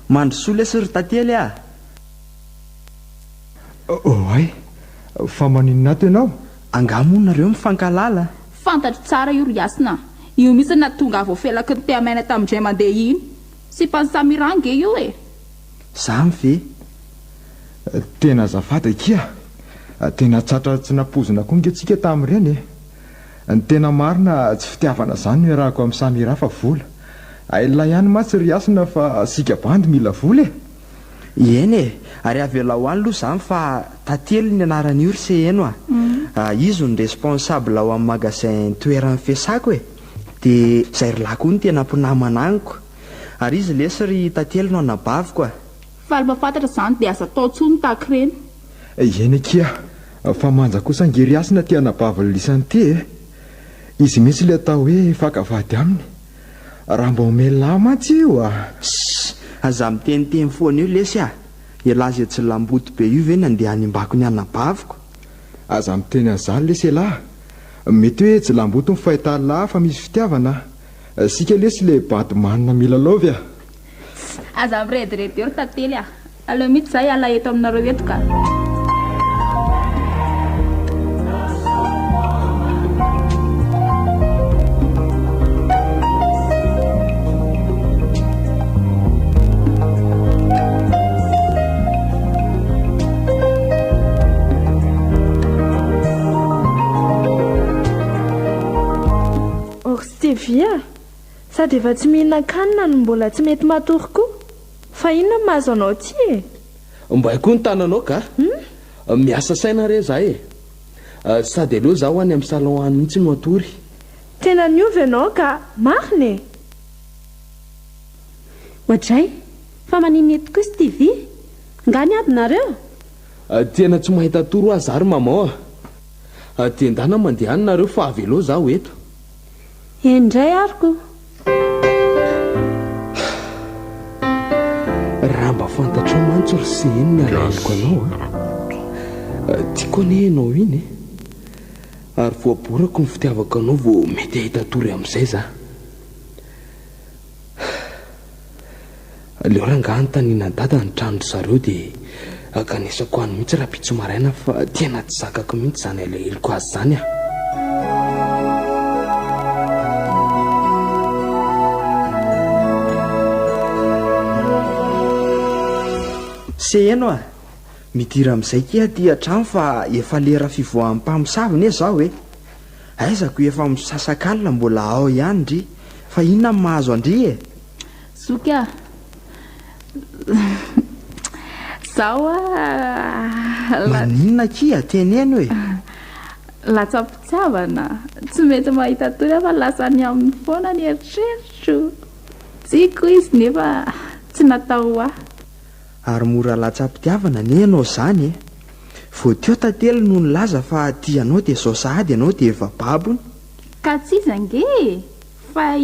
Mandrosoa le sy ry tantely a. Ay, fa maninona ato ianao? Angamonareo mifankalala. Fantatro tsara io ry asina. Io misy na tonga voafelaky ny teamaina tamindray mandeha iny. Sy mpansamiranga io e. Zany ve? Tena azafady kia. Tena tsatra tsy napozina koa nge tsika tamin'ireny e. Ny tena marina tsy fitiavana izany no iarahako amin'ny samira fa vola. Aila ihany matsy ry asina fa sika bandy mila vola e. Eny e, ary avela ho any aloha izany fa tantely ny anaran'io ry seheno a. Izy ny responsable ao amin'ny magasin toeran'ny fiasako e. Dia izay ry lahy koa ny tena mpinamana agniko. Ary izy lesy ry tantely no anabaviko a. Fa almafantatra izany dia aza tao tsony tahaka ireny. Eny kia, fa manja kosa ngery asina tia anabavy lisany ty e. Izy mihitsy le atao hoe fakavady aminy. Raha mba omelahy matsy io a. Aza miteniteny foana io lesy a. Elazy tsy lamboto be io ve ny andeha hanimbako ny anabaviko. Aza miteny an'izany lesy lahy. Mety hoe tsy lamboto ny fahitalahy fa misy fitiavana. Sika lesy le bady manina mila lovy a. Aza mirediredy eo ry tantely a. Aleo mihitsy izay ala eto aminareo eto ka. Via sady efa tsy mihinan-kanina no mbola tsy mety matory koa. Fa inona mahazo anao ty e? Mba haiko ny tananao ka? Miasa saina re za e. Sady aleo za ho any amin'ny salon any mihitsy no atory. Tena niovy ianao ka marina e. Ohatray, fa maninona tokoa sy TV? Ngany aby nareo? Tena tsy mahita toro azy ary mama a. Tendana mandeha any nareo fa avy aloha zaho eto. Endray ariko. Raha mba fantatrao mantsy ry seheny ny alainiko anao a. Tiako ane ianao iny e. Ary voaborako ny fitiavako anao vao mety ahita tory amin'izay za. Leo rangaha nytaniana dada ny tranodry zareo dia kanesako any mihitsy raha pitso maraina fa tena tsy zakako mihitsy zany alaheloko azy zany a. Seheno a, midira amin'izay kia ty hatramo fa efa lera fivoahan'ny mpamosavy e zaho e. Aizako efa misasakalina mbola ao ihany ndry, fa inona ny mahazo andry e? Zoka zaho a maninona kia teneno e? Latsa-pitiavana tsy mety mahita tory fa lasa ny amin'ny foana ny eritreritro. Tsiko izy nefa tsy natao aho. Ary mora latsa-pitiavana ne ianao izany e. Vao teo tantely no nilaza fa tianao dia zao sahady ianao dia efa babony. Ka tsy zange fa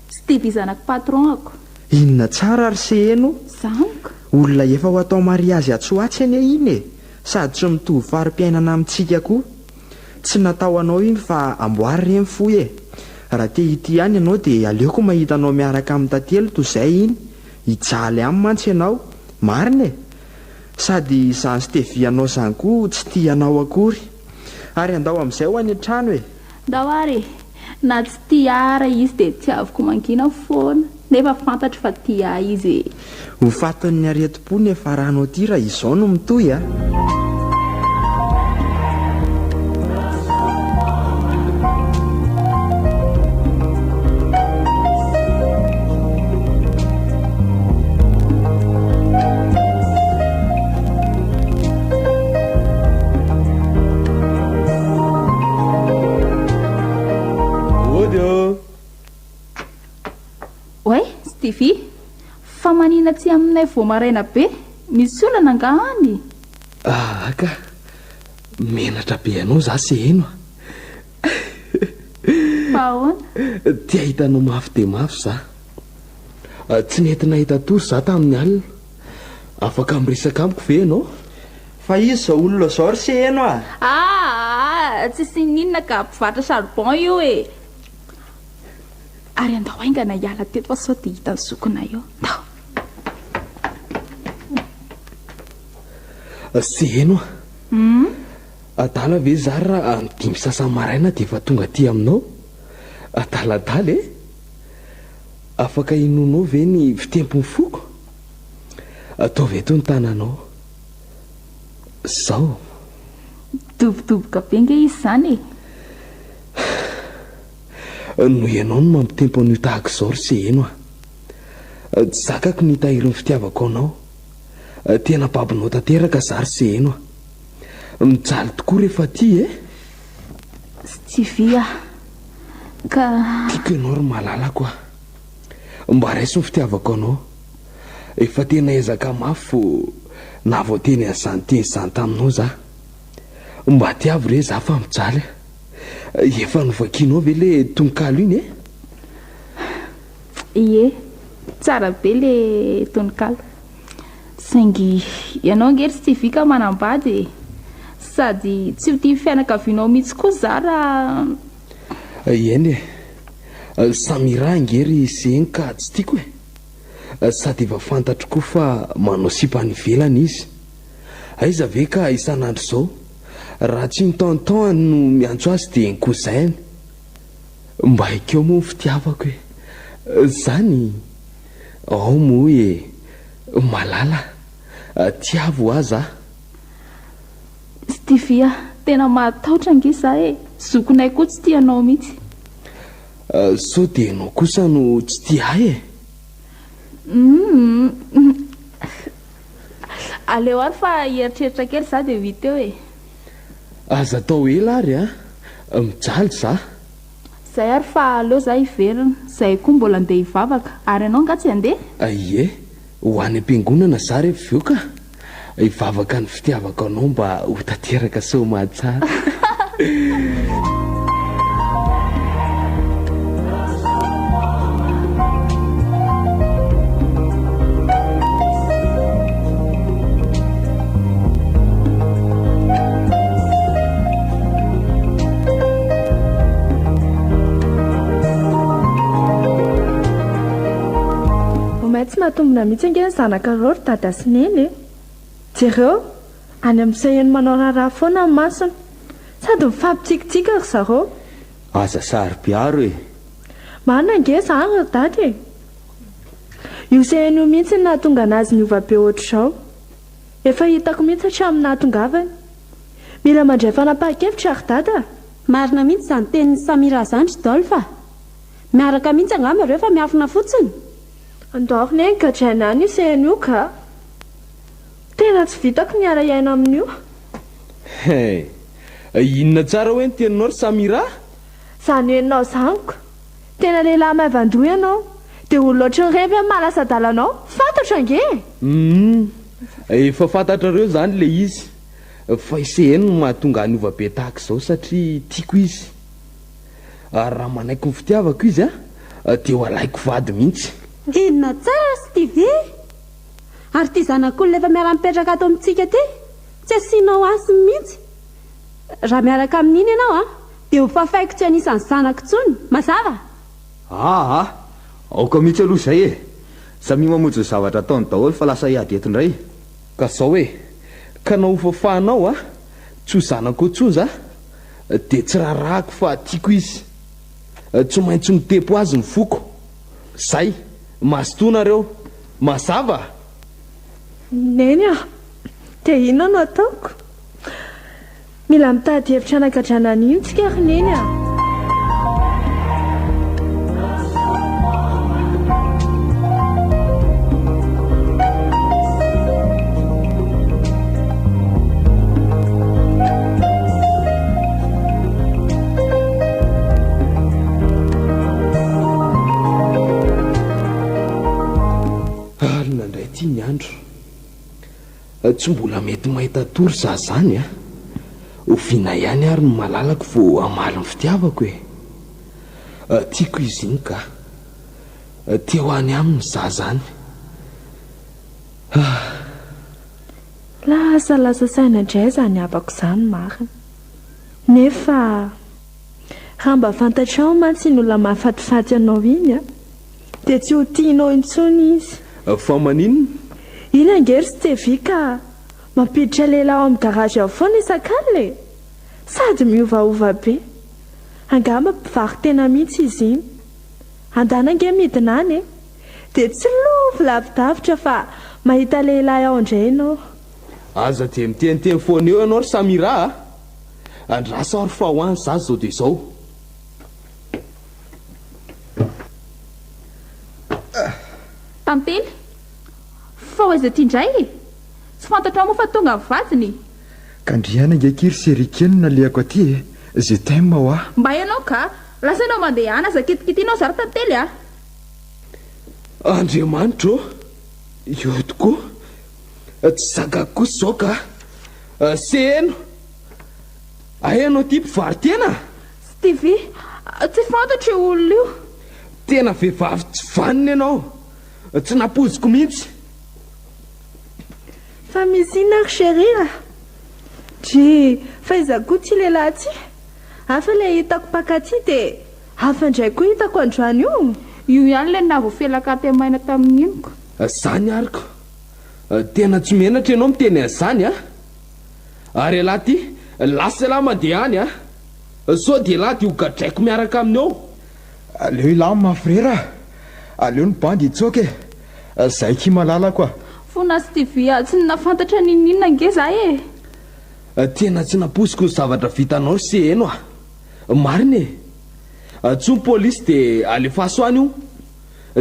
sy devizanako patron-ako. Inona tsara ry seheno? Zaniko olona efa ho atao mariazy atsoatsy ane iny e. Sady tsy mitovy fari-piainana amintsika koa. Tsy natao anao iny fa amboary reny foy e. Raha te ity ihany ianao dia aleoko mahita anao miaraka amin'ny tantely toy izay iny. Hijaly amin'ny mantsy ianao, marina e. Sady izany sy tevianao izany koa tsy tianao akory. Ary andao amin'izay ho any an-trano e. Ndao ary na tsy tia ara izy dia tiaviko mankina foana. Nefa fantatro fa tia izy e. Ho fatin'ny aretim-po nefa rahanao ty raha izao no mitoy a. Stivy fa manina tsy aminay voamaraina be misy olana angahany ka menatra be anao za se eno ahoana ty ahitanao mafy de mafy za tsy nentina hita tory za tamin'ny alina afaka miresaka amiko ve anao fa izy zao olona zao ry se eno tsisy ninona ka mpivatra charbon io e ary andao aingana hiala teto fa sao de hita ny zokona eo se eno adala ve za raha midimy sasany maraina de efa tonga ty aminao adaladala e afaka inonao ve ny fitempony foko ataovy eto ny tananao zao dobodoboka be nge izy zany no ianao no mampitempo an'io tahaka izao ry se eno tsy zakako ny tahiron'ny fitiavako anao tena babinao tanteraka za ry se eno mijaly tokoa rehefa ty e Stivy ka tiako ianao ry malalako mba raiso ny fitiavako anao efa tena ezaka mafy fo na vao teny an'izany teny izany taminao za mba tiavy re za fa mijaly efa novakianao ve le tononkalo iny e ie tsara be le tononkalo saingy ianao ngery Stivy ka manambady sady tsy tia fianakavianao mihitsy koa za raha eny e samiraha ngery seny ka tsy tiako e sady efa fantatro koa fa manao sipany ivelany izy aiza ve ka isan'andro zao raha tsy nitantan no miantso azy de ny kozainy mba haikeo moa fitiavako e zany ao moa e malala tiavo aza Stivy tena mahatahotra nge za e zokonay koa tsy tianao mihitsy sao de anao kosa no tsy tia ay e aleo ary fa hieritreritra kely za de vita eo e aza atao ela ary mijaly za zay ary fa aleo za hiverina zay koa mbola andeha hivavaka ary anao nga tsy andeha ie ho any am-piangonana za rehefa veo ka hivavaka ny fitiavaka anao mba ho tanteraka sao mahatsara tsy mahatombona mihitsy angeny zanaka reo ry dada sy neny jereo any amin'izay eny manao raharaha foana ny masony sady mifampitsikitsiaka ry zareo aza sary-piaro e marina nge zany ry dady e io izay eny io mihitsy ny nahatonga anazy niova be ohatr'izao efa hitako mihitsy hatramin'ny nahatongavany mila mandray fanapahan-kevitra ry dada marina mihitsy izany tenin'ny Samira zany Rodolphe miaraka mihitsy angamba ireo fa miafina fotsiny andorony eny gadraina any iseny io ka tena tsy vitako miara iaina amin'io inona tsara hoe ny teninao ry Samira zany enao zaniko tena lehilahy maivan-doha ianao dia olona ohatry ny revy malasa dalanao fantatra nge efa fantatrareo zany le izy fa iseheny no mahatonga ny ova be tahaka izao satria tiako izy ary raha manaiko ny fitiavako izy dia ho alaiko vady mihitsy inona tsara Stivy ary ty zanak'olona efa miara-mipetraka ato amintsika ty tsy asianao asiny mihitsy raha miaraka amin'iny ianao dia ho fafaiko tsy anisan'ny zanako tsony mazava aoka mihitsy aloha izay e samy mamonjy ny zavatra ataony daholo fa lasa hiady eto indray ka zao hoe ka na ho fafahanao tsy ho zanako tsoza dia tsy raharahako fa tiako izy tsy maintsy mitempo azy ny foko zay masotonareo mazava neny dia inona no ataoko mila mitady hevitra anagadrana an'io tsika ry neny tsy mbola mety mahita tory za zany a oviana ihany ary no malalako vo amaly ny fitiavako hoe tiako izy iny ka teo any aminy za zany lasalasa saina indray zany abako izany marina nefa raha mba fantatrao mantsy ny olona mahafatifaty anao iny a dia tsy ho tianao intsony izy fa maninona iny angery sy tevi ka mampiditra lehilahy ao amin'ny garazy ao foana isan-kanle sady miovaova be angamba mpivary tena mihitsy izy iny andanange midina any dia tsy lovy lavidavitra fa mahita lehilahy ao indray ianao aza dia miteniteny foana eo ianao ry Samira andrasa ary fa ho any za zao dia izao tantely fa hoaiza tia indray tsy fantatrao moa fa tonga mivadiny ka ndriana ngekiry serikeno nalehako aty zay taima ho ah mba ianao ka lasa ianao mandeha ana za kitikitianao zary tantely a Andriamanitro eo tokoa tsy zakako kosa zao ka seheno ahenao ty mpivary tena Stevie tsy fantatra io olona io tena vehivavy tsy vanina ianao tsy napoziko mihitsy fa misy ina ry sheria dry fa izakoa ty lehilahy ty hafa ilay hitako pakaty dia hafa indray koa hitako androany io ihany ilay navoafelaka temaina tamin'inoko zany ariko tena tsy menatra ianao miteny an'izany ary alahy ty lasa lahy mandeha any sao dia lahy dia hogadraiko miaraka aminy ao aleo ilahy mafrera aleo ny bandy hitsoke zay ki malalako fona Stevie tsy nafantatra ninina nge zahy tena tsy naposiko ny zavatra vitanao seheno marina tso ny polisy dia alefaso any io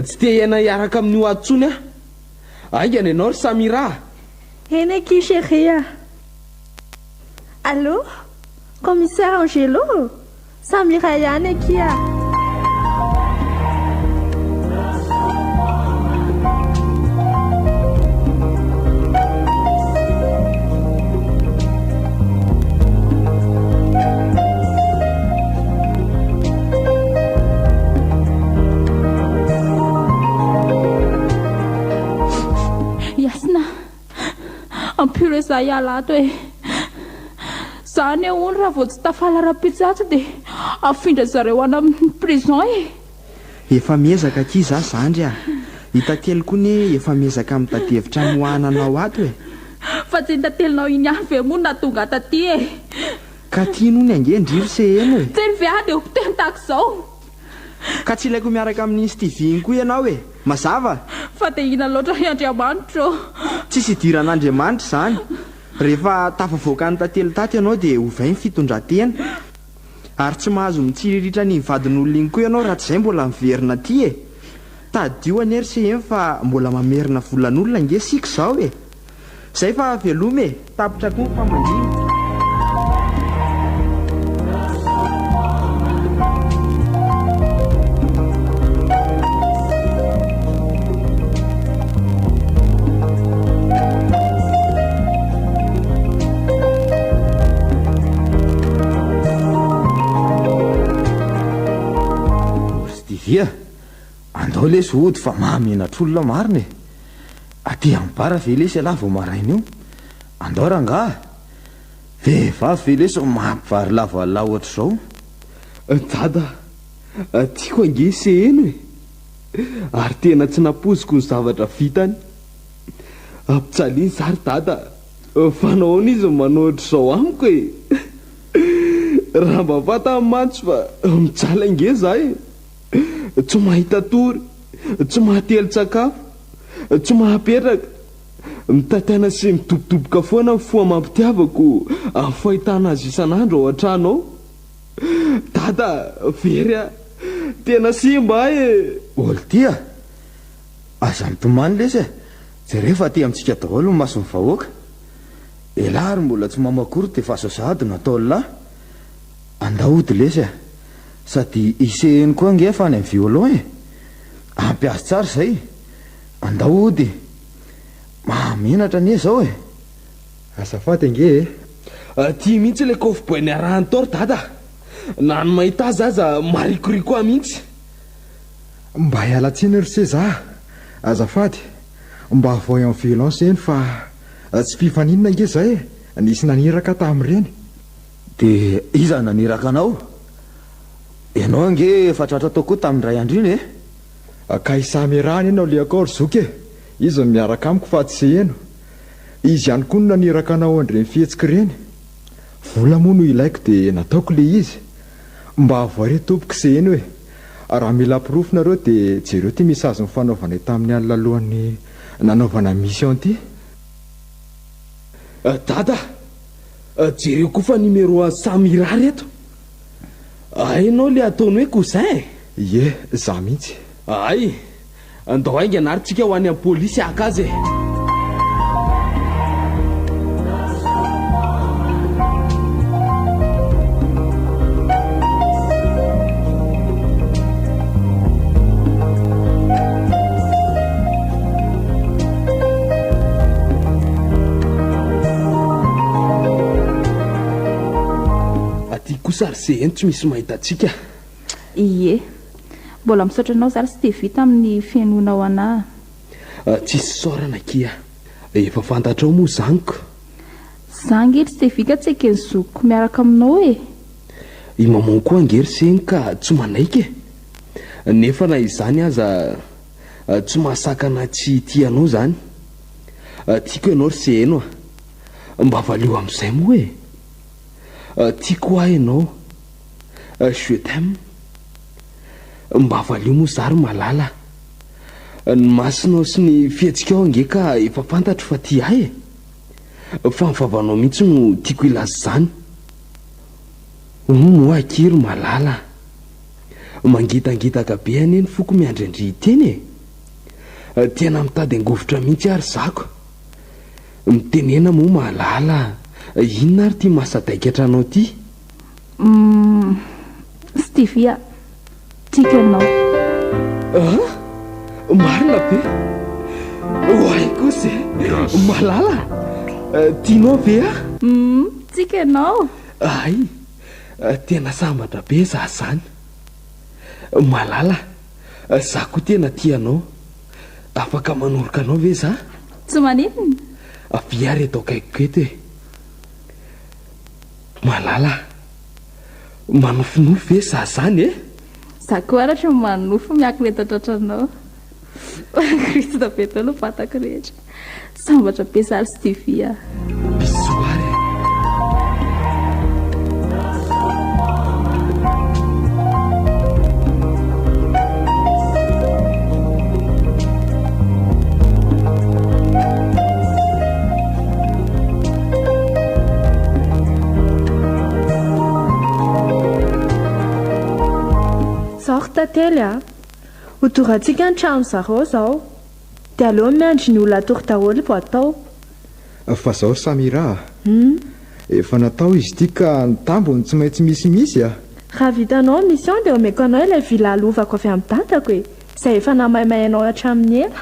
tsy te hiaina hiaraka amin'io atsony aingana ianao ry Samira eny aki sheria allo commissaire Angelo Samira ihany aki ampiro za ialato zany ony raha vao tsy tafala ra-pitsatsy dia afindra zareo any amin'ny prison efa miezaka ki za zandry hitately koa ny efa miezaka amin'ny tadevitra mohananao ato fa tsy nitatelinao iny any ve moa natonga taty ka tiano ny angendriry seheno tsy ny viah dia hopiteny tahaka izao ka tsy ilaiko miaraka amin'ny Stevie iny koa ianao mazava fa dia ina loatra Andriamanitra tsisy idiran'Andriamanitra zany rehefa tafavoaka ny tantely taty ianao dia ovay ny fitondratena ary tsy mahazo mitsiriritra ny vadin'olona iny koa ianao raha tsy izay mbola miverina ty tadio anery seheno fa mbola mamerina volan'olona nge sika izao zay fa velome tapitra koa ny famandrina andao lesy ody fa mahamenatr'olona marina aty ambara velesy alahy vao maraina io andao rangah vehivavy velesy mampivary lavalay ohatra izao dada tiako ange seheno ary tena tsy napoziko ny zavatra vitany ampitsaliany zary dada fanahoana izy manohatra izao amiko raha mba fata mantsy fa mijaly ange zahy tsy mahita tory tsy mahatelo-tsakafo tsy mahapetraka mitataina sy midobodoboka foana foa mampitiavako amin'ny fahitana azy isan'andro ao an-trano ao dada very tena simba oltia aza mitomany lesy jerefa aty amintsika daholo ny masony vahoaka elary mbola tsy mamakory dia fahasasady natao lahy andaody lesy sady iseheny koa nge fa any amin'ny violon ampiazy tsara zay andaody mahamenatra anie zao azafady ange tia mihitsy ilay kofiboiny arahany tory dada na ny mahita azy aza marikoriko a mihitsy mba hialatsiny ry seza azafady mba avao amin'ny violence eny fa tsy mpifaninina ange zay nisy naniraka tamin'ireny dia iza naniraka anao ianao ange efa tratra tao koa tamin'ny ray andro iny e ka isamyrahany ianao le akao ry zoky e izy miaraka amiko fa tsy se eno izy ihany koa no naniraka anao andreny fihetsika ireny vola moa no ilaiko dia nataoko le izy mba avoare tompoko se eny hoe raha mila pirofo-nareo dia jereo ty misy azo mifanaovana tamin'ny alina alohan'ny nanaovana mission ty dada jereo koa fa numéro Samira reto ainao le ataony hoe cousin ie za mihitsy ay andao ainga anarytsika ho any amin'ny polisy aka azy e sary se eny tsy misy mahitatsika ie mbola misaotra anao zary sy de vita amin'ny fiainona ao anahy tsisy sorana kia efa fantatrao moa zaniko zangery sy de vika tsy ekeny zokoko miaraka aminao e i mamao koa angery seny ka tsy manaika e nefa na izany aza tsy mahasakana tsy tianao zany tiako ianao ry se eno mba valeo amin'izay moa e tiako ahy ianao je t'aime mba valeo moa zary malala ny masinao sy ny fihetsikao ange ka efa fantatro fa tia ahy e fa mivavanao mihitsy no tiako ilazy zany moa akiry malala mangitangitaka be any eny foko miandrendry teny e tena mitady angovotra mihitsy ary zako mitenena moa malala inona ary ty masadaikatra anao ty Stevia tiaka anao marina be oay kosa malala tianao ve a tiaka anao ay tena sambatra be za zany malala za koa tena tianao afaka manoroka anao ve za tsy maninona aviary atao kaikoko eto e malala manofinofo ve za zany e za koa aratra manofo miakiretatra-tratranao krista be tao no fatako rehetra sambatra be zary Stevia bisoary tately a hotorantsika ny trano zareo zao dia aleoa miandry ny olona atory daholo vao atao fa zao ry Samira efa natao izy ity ka ny tambony tsy maintsy misimisy a raha vitanao mission dia omeko anao ilay vila alovako avy amin'ny tatako e izay efa namaimainao hatramin'ny ela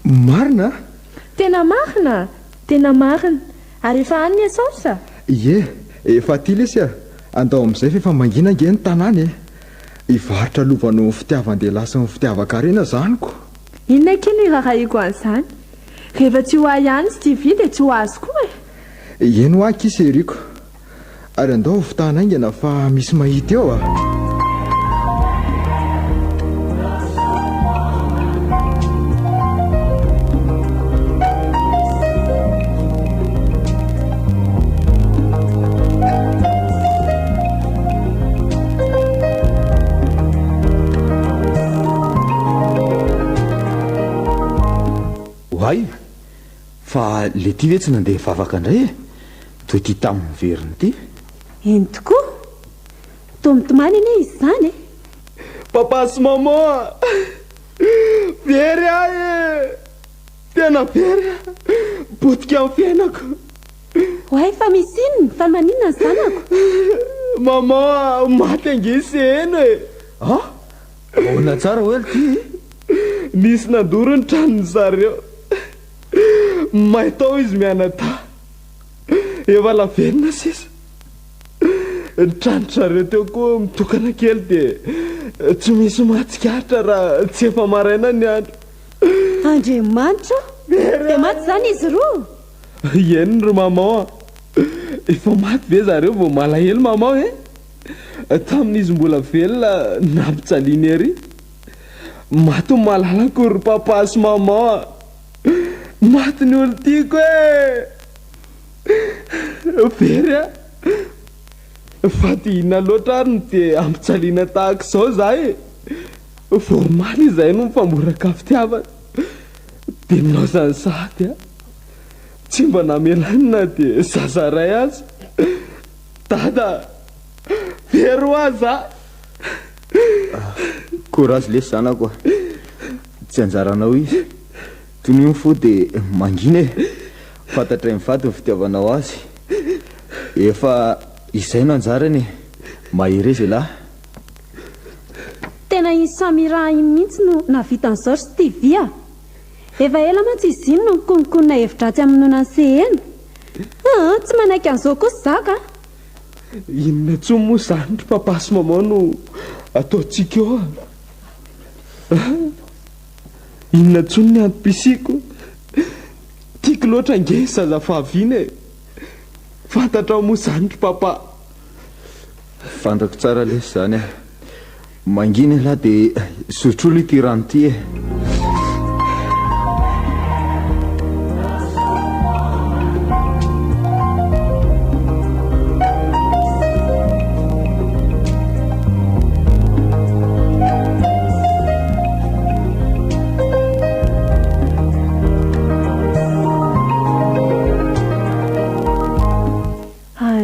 marina tena marina ary efa any ny asaosa ie efa ty lesy a andao amin'izay fa efa mangina ange ny tanàny e ivarotra lovano fitiavan-dehilahy sy ny fitiavan-karena zaniko inona keny irahahiko an'izany rehefa tsy ho ahy ihany sy tivy dia tsy ho azy koa e eno ahy kiseriko ary andao fitahana aingana fa misy mahita eo a ay fa le ty ve tsy nandeha vavaka indray e toy ty tamin'ny veriny ty eny tokoa tomitomany anie izy zany e papa sy maman very ahy e tena very botika amin'ny fiainako hoay fa misy inona fa maninona ny zanako maman maty angisy eny e ahoana tsara hoe ty misy nandoro ny tranony zareo mahitao izy mianata efa laverina sisa tranotrareo teo koa mitokana kely dia tsy misy mahatsikaritra raha tsy efa maraina ny andro. Andriamanitra dia maty izany izy roa? Eny ry mamao a, efa maty ve zareo vao malahelo mamao e? Tamin'izy mbola velona nampitsaliany ery maty ny malalako ry papa sy mamao a, maty ny olo tiako very a. Fa tiana loatra ary dia ampitsaliana tahaka izao zah e. Vomaly izay no mifamboraka fitiavana dia minao zany sady a, tsy mba namelanina dia zazaray azy. Dada very ho aza. Courage lesy zanako tsy anjaranao izy tony fo dia mangina e, fantatra mivady ny fitiavanao azy, efa izay no anjarany mahery izy lahy. Tena iny Samira iny mihitsy no navitan'izao sy Tivia. Efa ela mantsy izy iny no nikononkonina hevitra-tsy aminona ny sehena. Tsy manaiky an'izao kosa zaka. Inona tsy moa zany ry papa sy mamao no ataontsika eo inona tsony ny antom-pisiko. Tiako loatra nge zazafahaviana e. Fantatra moa zany ry papa. Fantako tsara lesy zany a. Mangina lahy dia sotrolo ity rano ity e.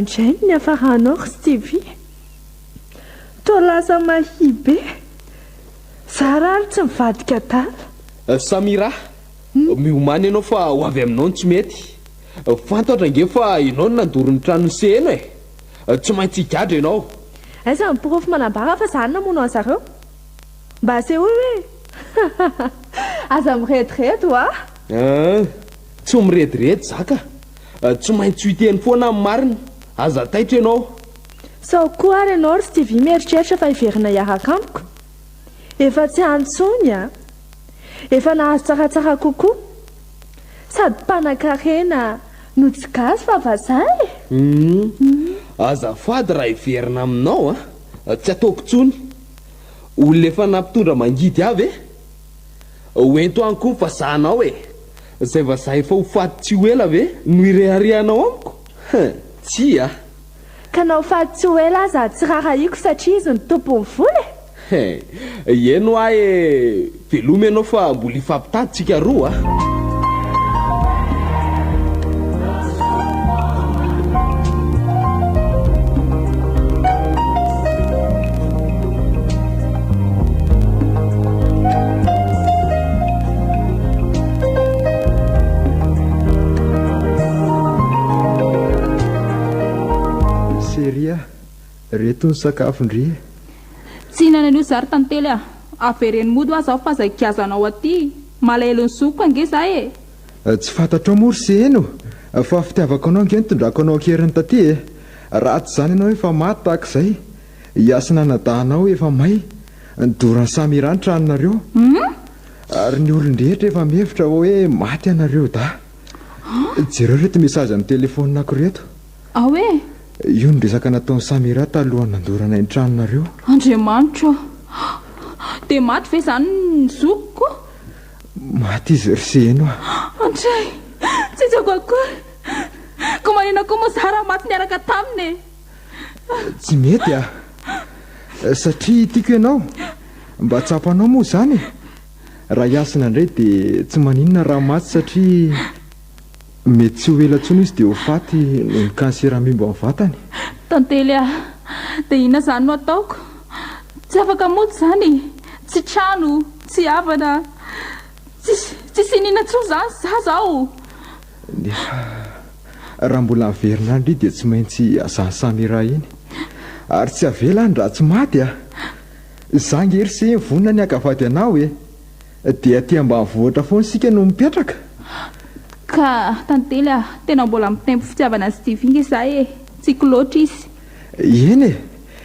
Andray ny afaranao ry Stevie, toa lasa mahibe. Zarary tsy mivadika tala. Samira, miomany ianao fa ho avy aminao ny tsy mety. Fantatra nge fa ianao no nandoro ny tranony sehena e. Tsy maintsy higadra ianao. Aiza ny porofo manambara fa zany namono an'zareo? Mba se hoe aza mirediredy ho tsy ho mirediredy zaka. Tsy maintsy hiteny foana amin'ny marina. Aza taitra ianao. Sao koa ary ianao ry Stevie mieritreritra fa hiverina hiaraka amiko. Efa tsy antsony a. Efa nahazo tsaratsara kokoa. Sady mpanan-karena no tsy gasy fa vazay. Azafady raha hiverina aminao a, tsy ataoko tsony. Olona efa nampitondra mangidy avy e. Hoento any koa fazahanao e. Zay vazaha efa ho faty tsy ho ela ve no ireharehanao amiko? Tsy a. Ka nao faty tsy ho ela aza tsy rarahiko satria izy ny tompony vola e. Eno ahy e, velomy ianao fa mbola ifampitaditsika roa a. Reto ny sakafondry. Tsy hinana an'io zary tantely a. Avereny mody azaho fa zay kiazanao aty. Malahelo ny soko ange za e. Tsy fantatro mory seheno. Fa fitiavako anao nge nitondrako anao akeriny taty e. Raha tsy zany ianao efa maty tahaka izay. Hiasina nadahanao efa may. Nidoran'ny Samira ny tranonareo. Ary ny olon-drehetra efa mihevitra hoe maty anareo da. Jereo reto mesazy amin'ny telefoninako reto. Hoe? Io ny resaka nataon'ny Samira talohany nandorana ny tranonareo. Andriamanitra, dia maty ve zany ny zokoko? Maty izy ry seheno a. Andray, tsy tsako akory. Ko manina koa moa zara maty niaraka taminy. Tsy mety a. Satria tiako ianao. Mba tsapanao moa zany. Raha hiasina indray dia tsy maninona raha maty satria mety tsy ho ela tsony izy dia ho faty noho ny kansera mimba amin'ny vatany. Tantely a, dia inona zany no ataoko? Tsy afaka mody zany. Tsy trano, tsy havana, tsy sinina tsony zany zao. Nefa raha mbola miverina andry dia tsy maintsy azany Samira iny. Ary tsy avela any raha tsy maty a. Za ngery se vonina ny akavady anao e. Dia aty ambanivohitra foana isika no mipetraka. ka tantely tena mbola mitempo fitiavana sy Stevie izay tsiko loatra izy. Eny e,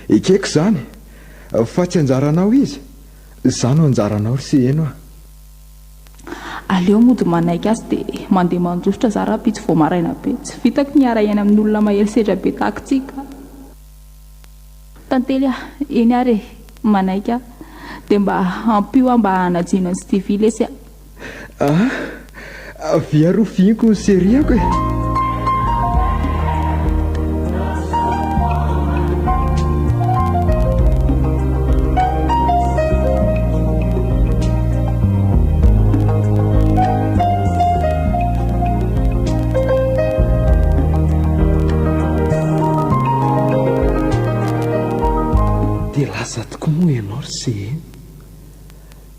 ikeko zany fa tsy anjaranao izy, zany no anjaranao sy eno aleo mody manaiky azy dia mandeha manjosotra za raha-pitsy vao maraina be, tsy vitako miara eny amin'ny olona maherisedra be tahakontsika. Tantely eny ary manaiky dia mba ampio mba hanajino ny Stevie lesy viarofiako seriako e. dia lasa tokoa moa ianao ry se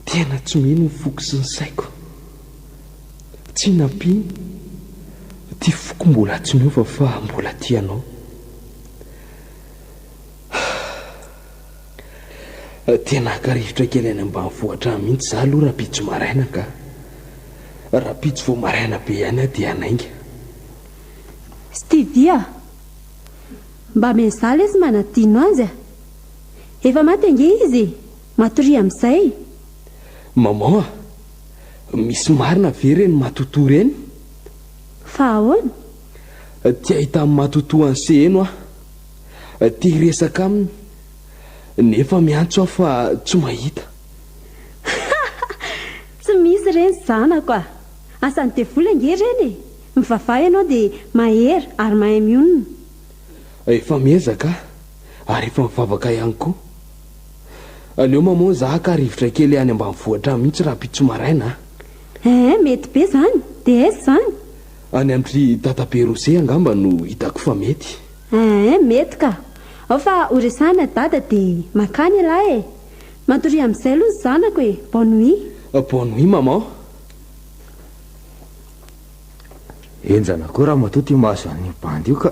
tena tsy mino ny foko sy ny saiko. Tsy nampiny ty foko mbola tsy miova fa mbola tianao. Tena hakarivotra kely any ambanivohitra mihitsy za aloha raha-pitso maraina ka raha-pitso vao maraina be ihany dia anainga. Stevie mba menzaly izy manadino azy efa maty ange izy matory amin'izay. Maman misy marina ve reny matoto reny? Fa ahoana? Ty ahita amin'ny matoto an'se eno ty resaka aminy nefa miantso aho fa tsy mahita. Tsy misy reny zanako asany devola ange reny mivavah ianao dia mahery ary mahay mionona. Efa miezaka ary efa mivavaka ihany koa. Aleo maman za ka rivotra kely any ambanivohitra mihitsy raha-pitso maraina. Mety be zany dia aiza zany? Any amin'ny tatabe Rose angamba no hitako fa mety. Mety ka ao fa horesana dada dia makany lahy matory amin'izay aloha ny zanako bonne nuit. Bonne nuit maman. Enjana koa raha matoty mahazo an'ny bandy io ka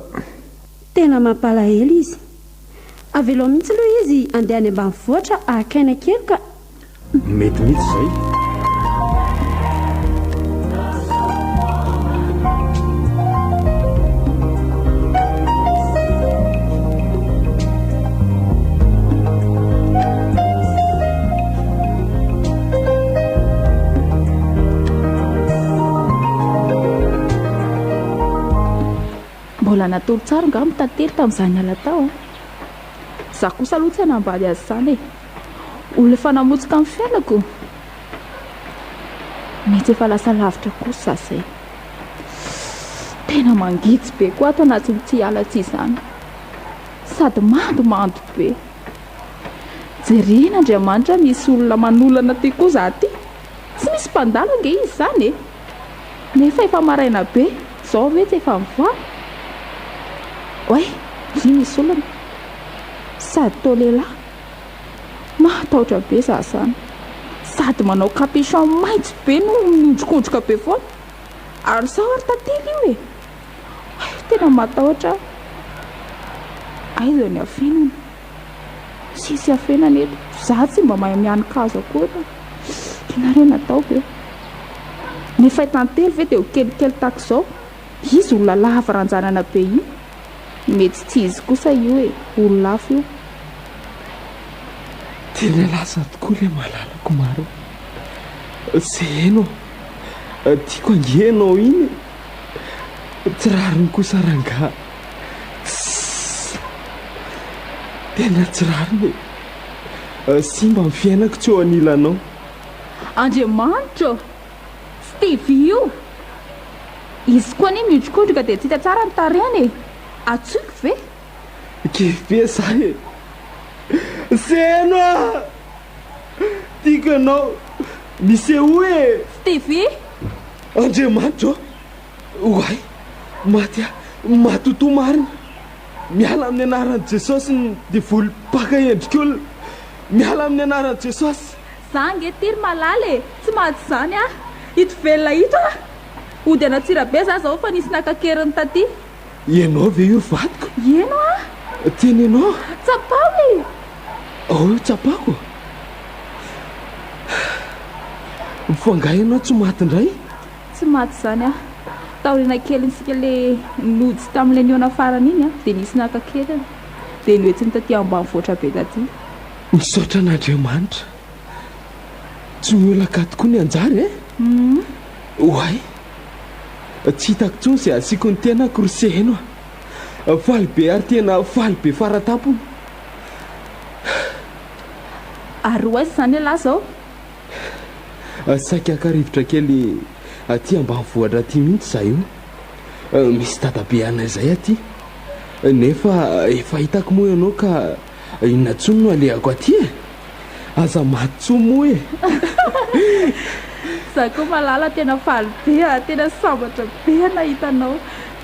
tena mampalahelo izy. Avelo mihitsy aloha izy andeha any ambanivohitra ahakaina kely ka mety mihitsy zay. Mbola natolo tsara nga mitantely tamin'izany ala tao za kosa aloha tsy hanambady azy zany olona efa namotsika amin'ny fiainako mety efa lasa lavitra kosa zay. Tena mangitsy be koa ato anatin'ity ala ity izany sady mandomando be. Jerena Andriamanitra misy olona manolana ty koa za ty tsy misy mpandalo ange izy zany nefa efa maraina be zao vetsy efa mivoaka. Oay, ry misy olona sady tao lehilahy mahatahotra be za zany sady manao capuchon maitso be no miondrikondroka be foana ary sao ary tantely io tena matahotra. Aiza ny afenana sisy afenana eto za tsy mba mahay mihanin-kazo akory inareo natao be nefa hitantely ve dia ho kelikely tahaka izao izy olona lava ranjanana be io mety tsy izy kosa io olona hafa io. Tena lasa tokoa le malalako maro se eno tiako angenao iny tsy rariny kosa ranga tena tsy rariny simba amin'ny fiainako tsy eo anilanao. Andriamanitra Stevie io izy koa ny miondrikondroka dia tsy hita tsara ny tarehany atsoiko ve? Kefy za seno tiako ianao misy hoe Stevie. Andriamanitra oay maty matoto marina miala amin'ny anaran'i Jesosy dia volom-paka endrika olona miala amin'ny anaran'i Jesosy. Za nge tiry malala tsy mahatsy zany hito velona hito ody anatsira be za zao fa nisy nakakeriny taty. Ianao ve io vadiko? Ieno teny ianao tsapao tsapako mifangay ianao tsy maty indray. Tsy maty zany taorina kely nsika le nojy tamin'le niona farany iny a dia nisy nakakeliny dia ny hoe tsy nitaty ambany voatra be taty misaotra an'andriamanitra tsy miolaka tokoa ny anjary e oay tsy hitako tsony izay asiako ny tena koroseheno a faly be ary tena faly be faratampony ary oaizy izany alahy zao saika akarivotra kely aty ambany vohatra aty mihitsy za io misy dadabe anay izay aty nefa efa hitako moa ianao ka inona tsony no alehako aty e aza matso moa e za koa malala tena faly be a tena sambatra be nahitanao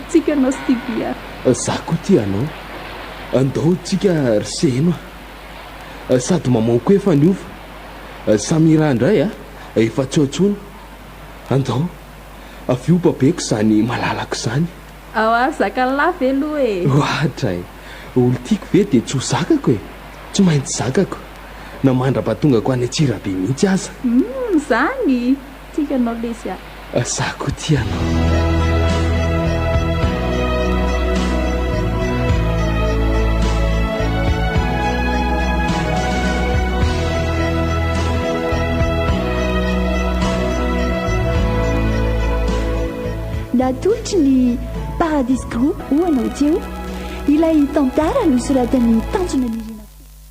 tsika anao stibia za koa ty anao andao tsika riseheno a sady mamao koa efa niova samira indray a efa tsotsony andao avy obabeko izany malalako izany ao zaka lahy ve aloha e ohatra e olo tiako ve dia tsy ho zakako e tsy maintsy zakako na mandra-patongako any atsirabe mihitsy aza zany tsika anao lesy a za koa ty anao natolotry ny paradis group hoanao teo ilay tantara nosoratany tanjona ny